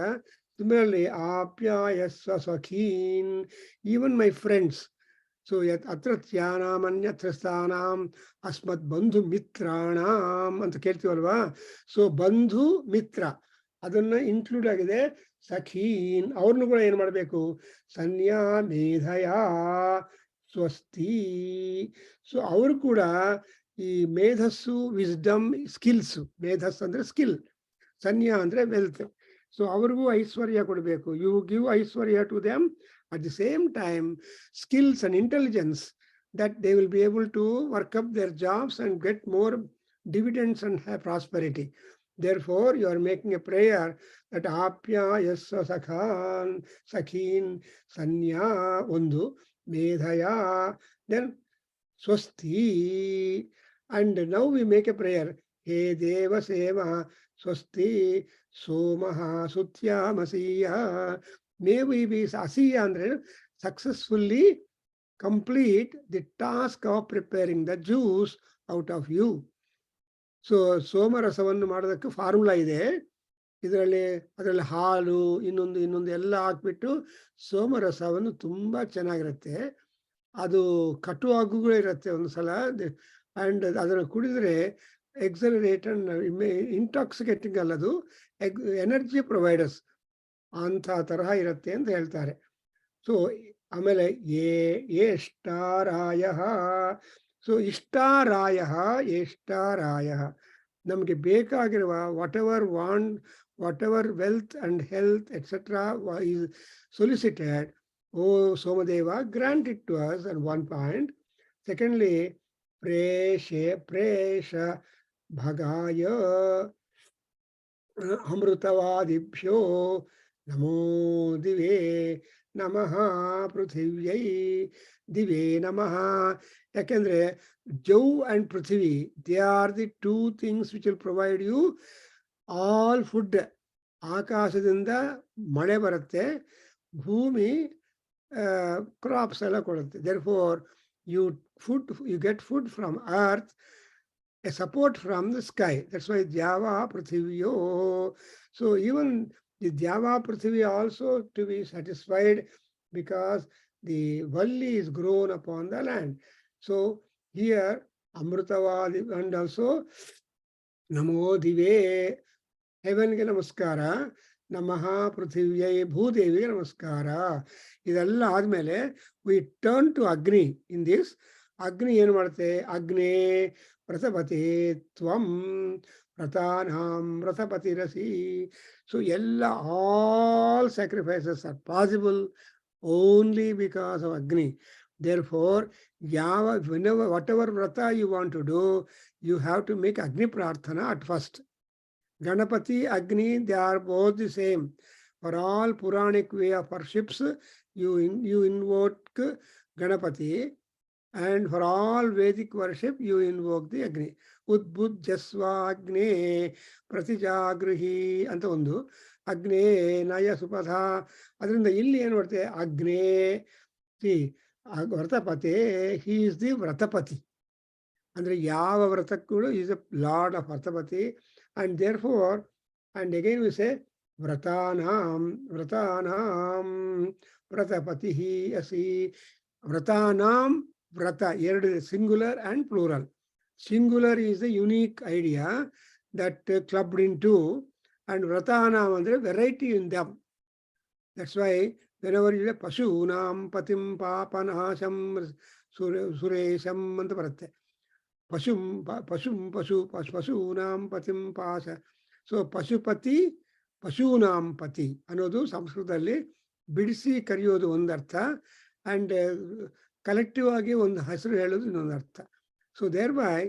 similarly apyayasva sakhin, even my friends. So yat atratyanam anyathrasthanam asmat bandhu mitranam ಅಂತ ಕೇಳ್ತೀವಲ್ವಾ. So ಬಂಧು ಮಿತ್ರ ಅದನ್ನ include ಆಗಿದೆ. ಸಖೀನ್ ಅವ್ರನ್ನು ಕೂಡ ಏನ್ ಮಾಡ್ಬೇಕು? ಸನ್ಯಾ ಮೇಧಯ, Swasti. So our kuda ಈ ಮೇಧಸ್ಸು, wisdom, skills. ಮೇಧಸ್ ಅಂದ್ರೆ skill, ಸನ್ಯಾ ಅಂದ್ರೆ wealth. So ಅವ್ರಿಗೂ ಐಶ್ವರ್ಯ ಕೊಡಬೇಕು. You give Aishwarya to them, at the same time skills and intelligence that they will be able to work up their jobs and get more dividends and have prosperity. Therefore, you are making a prayer that apya yasya sakhan sakhin sanya ondu medhaya, then swasti. And now we make a prayer. He deva seva swasti somaha sutyamasiya. May we be asiya andre successfully complete the task of preparing the juice out of you. So ಸೋಮರಸವನ್ನು ಮಾಡೋದಕ್ಕೆ formula ಇದೆ. ಅದರಲ್ಲಿ ಹಾಲು ಇನ್ನೊಂದು ಎಲ್ಲ ಹಾಕ್ಬಿಟ್ಟು ಸೋಮರಸವನ್ನು ತುಂಬಾ ಚೆನ್ನಾಗಿರುತ್ತೆ. ಅದು ಕಟುವಾಗೂ ಇರುತ್ತೆ ಒಂದ್ಸಲ. ಅಂಡ್ ಅದನ್ನು ಕುಡಿದ್ರೆ accelerate and intoxicating ಅಲ್ಲದು, energy providers ಅಂತ ತರಹ ಇರುತ್ತೆ ಅಂತ ಹೇಳ್ತಾರೆ. ಸೊ ಆಮೇಲೆ ಏಷ್ಟಾರಾಯ. ಸೊ ಇಷ್ಟಾರಾಯ, ಏಷ್ಟಾರಾಯ, ನಮಗೆ ಬೇಕಾಗಿರುವ whatever wealth and health etcetera is solicited. ಓ Somadeva, grant it to us at one point. Secondly, ಪ್ರೇಷ ಭಗಾಯ ಅಮೃತವಾದಿಭ್ಯೋ ನಮೋ ದಿವೇ ನಮಃ ಪೃಥಿವ್ಯೈ ದಿವೇ ನಮಃ. ಯಾಕೆಂದ್ರೆ ಜೌ ಅಂಡ್ ಪೃಥಿವಿ, they are the two things which will provide you all food. ಆಕಾಶದಿಂದ ಮಳೆ ಬರುತ್ತೆ, ಭೂಮಿ ಕ್ರಾಪ್ಸ್ ಎಲ್ಲ ಕೊಡುತ್ತೆ. therefore you get food from earth, a support from the sky. That's why Java Prithivyo. So even the Java Prithvi also to be satisfied, because the Valli is grown upon the land. So here Amrutavadi, and also Namo Dive, heaven ge namaskara, Namaha Prithivye Bhudevi namaskara. ಇದೆಲ್ಲ ಆದ್ಮೇಲೆ we turn to Agni in this. ಅಗ್ನಿ ಏನು ಮಾಡುತ್ತೆ? ಅಗ್ನೇ ವ್ರತಪತಿ ತ್ವಂ ವ್ರತಾನಾಂ ವ್ರತಪತಿರಸಿ. So ಎಲ್ಲ all sacrifices are possible only because of Agni. Therefore, whatever vrata you want to do, you have to make Agni Prarthana at first. Ganapati, Agni, they are both the same. For all Puranic way of worships, you invoke Ganapati, and for all Vedic worship, you invoke the Agni. Udbudjasva Agne Pratijagrihi ಅಂತ ಒಂದು. ಅಗ್ನೇ ನಯ ಸುಪಥ. ಅದರಿಂದ ಇಲ್ಲಿ ಏನು ಮಾಡ್ತೇವೆ? ಅಗ್ನೇ ವ್ರತಪತಿ, he is the ವ್ರತಪತಿ. ಅಂದ್ರೆ ಯಾವ ವ್ರತಕ್ಕೂ ಈಸ್ ಎ ಲಾರ್ಡ್ ಆಫ್ ವ್ರತಪತಿ. And therefore, and again we say ವ್ರತಾನಾಂ ವ್ರತಪತಿ ಅಸಿ. ವ್ರತಾನಾಂ, ವ್ರತ ಎರಡು, singular and plural. Singular is a unique idea that clubbed into, and Vratanam andre variety in them. That's why whenever you say Pashunam Patim Papanasham Suresham anta baratte. Pashunam Patim Pasha. So Pashupati, Pashunam Pati ಅನ್ನೋದು ಸಂಸ್ಕೃತದಲ್ಲಿ ಬಿಡಿಸಿ ಕರೆಯೋದು ಒಂದರ್ಥ, and collective ಆಗಿ ಒಂದು ಹೆಸರು ಹೇಳೋದು ಇನ್ನೊಂದು ಅರ್ಥ. So thereby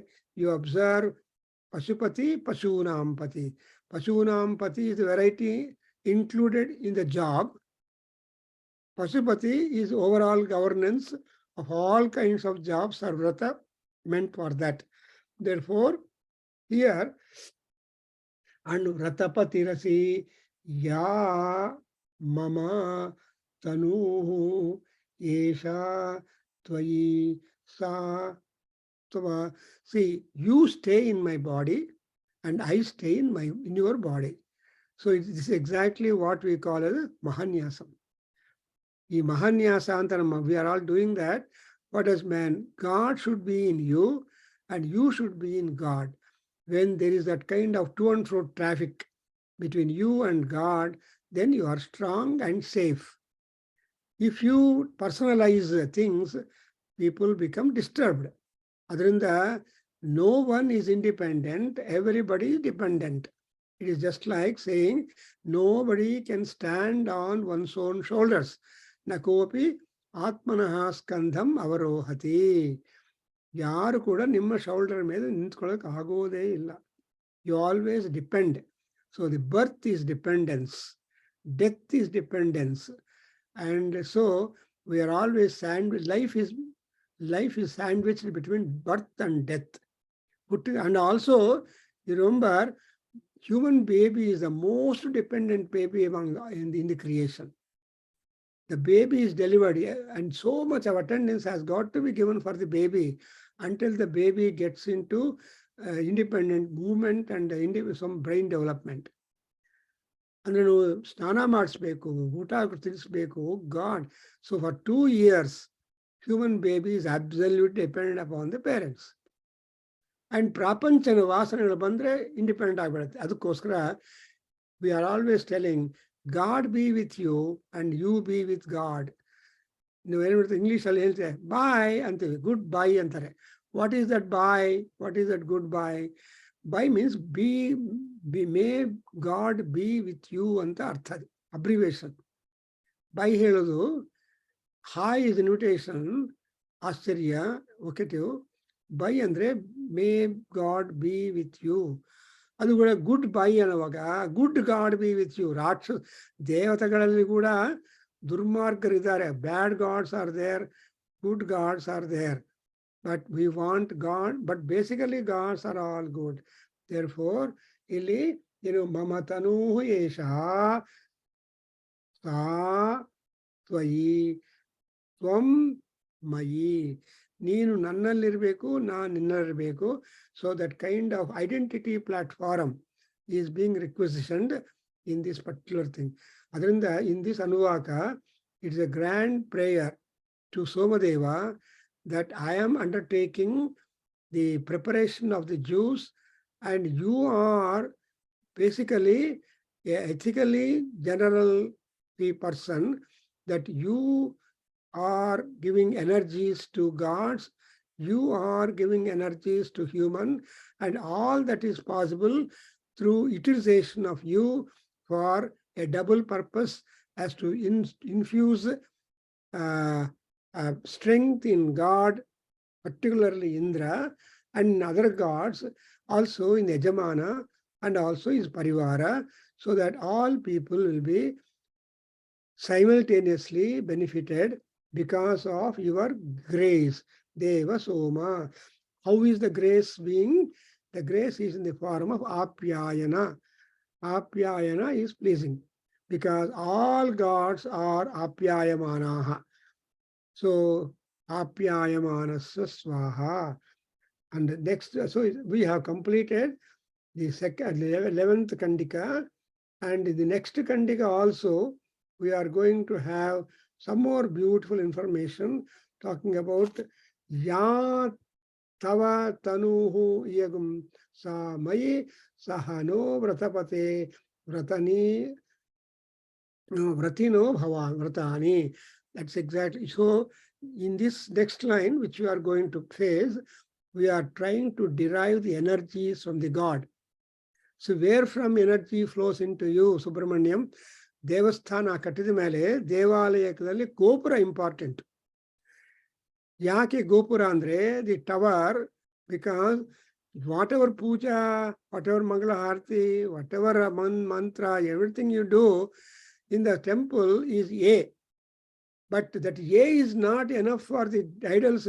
you observe Pashupati, Pashunam Pati. Pashunam Pati is a variety included in the job. Pashupati is overall governance of all kinds of jobs or vrata meant for that. Therefore, here, and Vratapati Rasi Ya Mama Tanu Esha Tvayi Sa. See, you stay in my body and I stay in your body. So this is exactly what we call as Mahanyasam. ಈ ಮಹಾನ್ಯಾಸ ಅಂತ we are all doing that. What does man? God should be in you and you should be in God. When there is that kind of to and fro traffic between you and God, then you are strong and safe. If you personalize things, people become disturbed. Adrinda, no one is independent, everybody is dependent. It is just like saying nobody can stand on one's own shoulders. Nakopi atmanaha skandham avarohati. Yaru kuda nimma shoulder ಮೇಲೆ ನಿಂತ್ಕೊಳ್ಳೋಕೆ ಆಗೋದೇ ಇಲ್ಲ. You always depend. So the birth is dependence, death is dependence, and so we are always sandwiched. Life is sandwiched between birth and death. And also, you remember, human baby is the most dependent baby in the creation. The baby is delivered, and so much of attendance has got to be given for the baby until the baby gets into independent movement and some brain development. And then snana ಮಾಡಿಸ್ಬೇಕು, ಊಟ ತಿನ್ನಿಸ್ಬೇಕು, God. So for 2 years, human baby is absolutely dependent upon the parents. And ಪ್ರಾಪಂಚನ ವಾಸನೆಗಳು ಬಂದ್ರೆ independent ಆಗಿಬಿಡುತ್ತೆ. ಅದಕ್ಕೋಸ್ಕರ we are always telling God be with you and you be with God. ನೀವು ಏನು ಮಾಡ್ತೀವಿ, ಇಂಗ್ಲೀಷಲ್ಲಿ ಹೇಳ್ತೇವೆ ಬಾಯ್ ಅಂತೀವಿ, ಗುಡ್ ಬೈ ಅಂತಾರೆ. What is that bye? What is that goodbye? Bye means may God be with you anta artha, abbreviation. Bye helodu, hi is invitation, ಆಶ್ಚರ್ಯ, vocative. Bye andre may God be with you. ಅದು ಕೂಡ good bye ಅನ್ನುವಾಗ good god be with you. ದೇವತೆಗಳಲ್ಲಿ ಕೂಡ ದುರ್ಮಾರ್ಗರಿದ್ದಾರೆ. Bad gods are there, good gods are there. But we want God, but basically gods are all good. Therefore, illi, mama tanuhu esha sa tvayi tvam mayi. Neenu nannallirbeku, na ninnallirbeku. So that kind of identity platform is being requisitioned in this particular thing. Adrinda, in this Anuvaka, it is a grand prayer to Somadeva that I am undertaking the preparation of the Jews, and you are basically an ethically general person, that you are giving energies to gods, you are giving energies to human, and all that is possible through utilization of you for a double purpose, as to infuse strength in God, particularly Indra, and other gods, also in Yajamana and also his Parivara, so that all people will be simultaneously benefited because of your grace. Deva Soma. How is the grace being? The grace is in the form of Apyayana. Apyayana is pleasing because all gods are Apyayamanaha. So, Apyayamanasya Swaha. And next, so we have completed the 11th Kandika. And in the next Kandika also, we are going to have some more beautiful information talking about Ya Tava Tanuhu Yagum Sa Mayi Sahano Vratapate Vratani Vratino Bhavan Vratani. That's exactly. So in this next line, which we are going to face, we are trying to derive the energies from the God. So where from energy flows into you, Subramaniam? Devasthana katida mele, Devalayakadalli Gopura important. Yake Gopura andre, the tower, because whatever puja, whatever Mangala Harti, whatever mantra, everything you do in the temple is A. But that A is not enough for the idols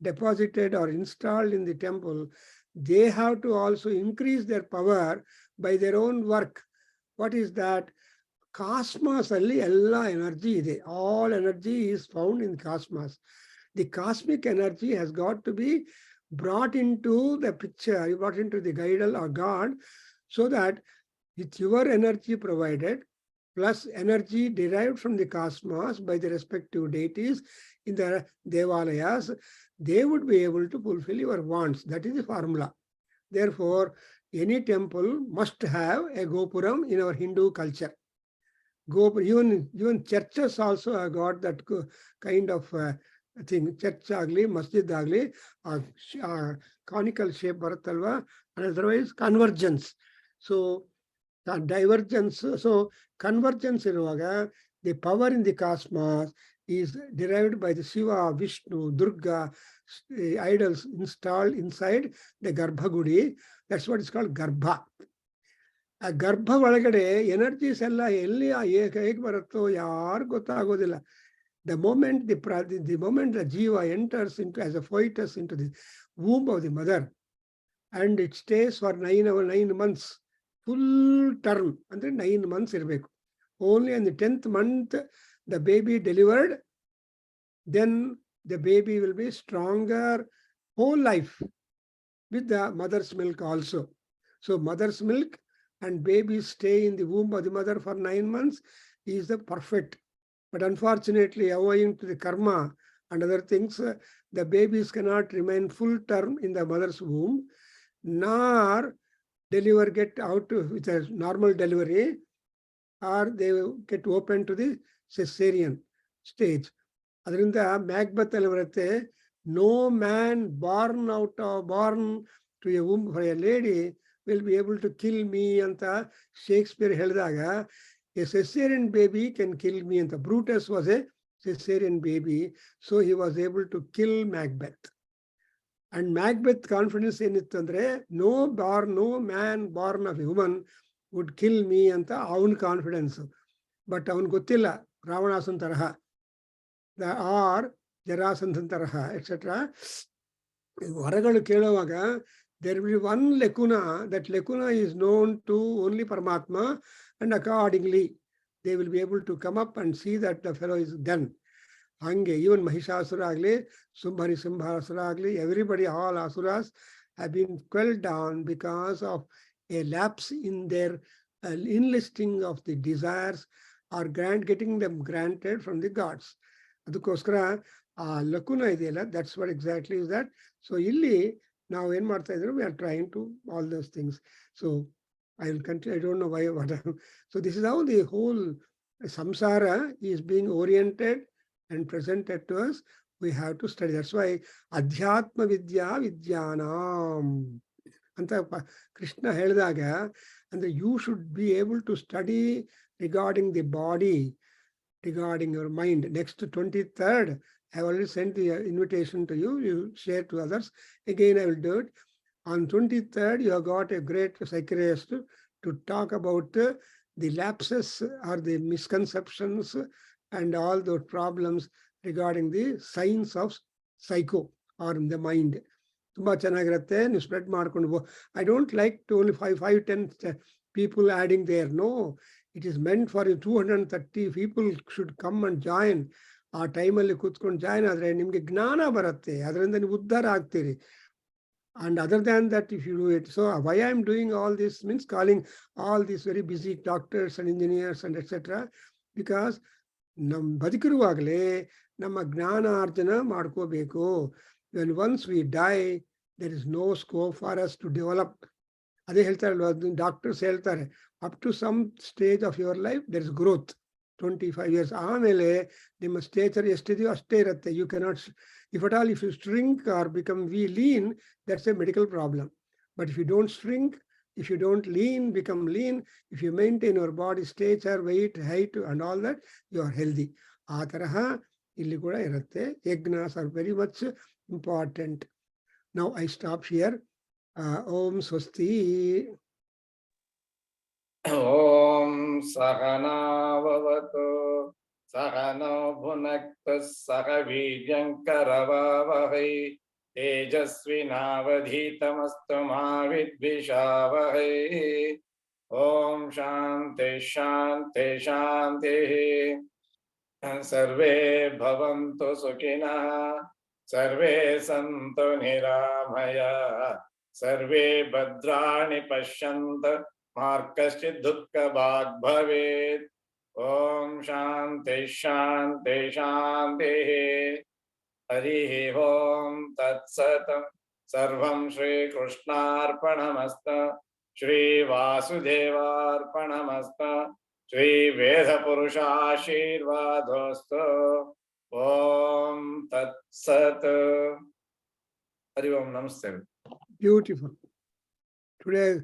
deposited or installed in the temple. They have to also increase their power by their own work. What is that? Cosmos alli ella energy ide. All energy is found in cosmos. The cosmic energy has got to be brought into the picture, brought into the idol or God, so that with your energy provided, plus energy derived from the cosmos by the respective deities in the Devalayas, they would be able to fulfill your wants. That is the formula. Therefore, any temple must have a Gopuram in our Hindu culture. Even churches also have got that kind of thing, church agli, masjid agli, conical shape baratalva, and otherwise convergence. So divergence, so convergence iruvaga, the power in the cosmos is derived by the Shiva, Vishnu, Durga idols installed inside the Garbhagudi. That's what is called Garbha. A Garbha ಒಳಗಡೆ energies ಎಲ್ಲ ಎಲ್ಲಿ ಹೇಗೆ ಬರುತ್ತೋ ಯಾರು ಗೊತ್ತಾಗೋದಿಲ್ಲ. The moment the moment the jiva enters into as a fetus into the womb of the mother, and it stays for 9 months, full term, ಅಂದ್ರೆ 9 months ಇರಬೇಕು. Only in the 10th month the baby delivered, then the baby will be stronger whole life with the mother's milk also. So mother's milk and babies stay in the womb of the mother for 9 months is the perfect. But unfortunately, owing to the karma and other things, the babies cannot remain full term in the mother's womb, nor get out with a normal delivery, or they get open to the cesarean stage. Adrinda Macbeth ali no man born to a womb for a lady will be able to kill me anta Shakespeare helidaga. A cesarean baby can kill me. And the Brutus was a cesarean baby, so he was able to kill Macbeth. And Macbeth confidence in it, no man born of a woman would kill me and the own confidence. But avun gottilla Ravanasan taraha, or Jarasandhan taraha, etc. Varagalu keluvaga, there will be one lacuna. That lacuna is known to only Paramatma, and accordingly they will be able to come up and see that the fellow is done. Hange, even Mahishasura agli, Sumbhari Simhasura agli, everybody, all asuras have been quelled down because of a lapse in their enlisting of the desires or getting them granted from the gods. Adukoskara lacuna ideyala, that's what exactly is that. So illi now in Martha we are trying to all those things. So I will continue. I don't know why. So this is how the whole samsara is being oriented and presented to us. We have to study. That's why Adhyatma Vidya Vidyanam. Anta Krishna helidaga, and you should be able to study regarding the body, regarding your mind. Next 23rd, I have already sent the invitation to you. You share to others. Again, I will do it. On 23rd, you have got a great psychiatrist to talk about the lapses or the misconceptions and all those problems regarding the science of psycho or in the mind. Spread I don't like to only 5-10 people adding there. No, it is meant for you. 230 people should come and join. Our time alli kutkond join adre nimge gnana baratte. Adrinda ನೀವು ಉದ್ಧಾರ ಆಗ್ತೀರಿ. And other than that, if you do it, so why I'm doing all this means calling all these very busy doctors and engineers and etc. Because nam badikiruvagle nama gnana arjana madkobeku. When once we die, there is no scope for us to develop. Ade heltare doctors heltare up to some stage of your life there is growth. 25 years ಆಮೇಲೆ ನಿಮ್ಮ stature ಎಷ್ಟಿದೆಯೋ ಅಷ್ಟೇ ಇರುತ್ತೆ. You cannot, if at all, if you shrink or become lean, that's a medical problem. But if you don't shrink, if you don't become lean, if you maintain your body stature, weight, height and all that, you are healthy. ಆ ತರಹ ಇಲ್ಲಿ ಕೂಡ ಇರುತ್ತೆ. Yajnas are very much important. Now I stop here. Om Swasti. Om Sahana Vavatu Sahano Bhunaktu Sahavijankaravavahai Tejasvinavadhitamastu ma vidvishavahai. Om Shanti Shanti Shanti. Sarve bhavantu sukhinah, sarve santu niramaya, sarve bhadrani pashyantu Markashchit dukkha bhag bhavet. Om Shanti Shanti Shanti. Hari Om Tat Satam. Sarvam Shri Krishnarpanamasta. Shri Vasudevarpanamasta. Shri Veda Purusha Ashirvadosto. Om Tat Sat. Hari Om. Namaste. Beautiful. Today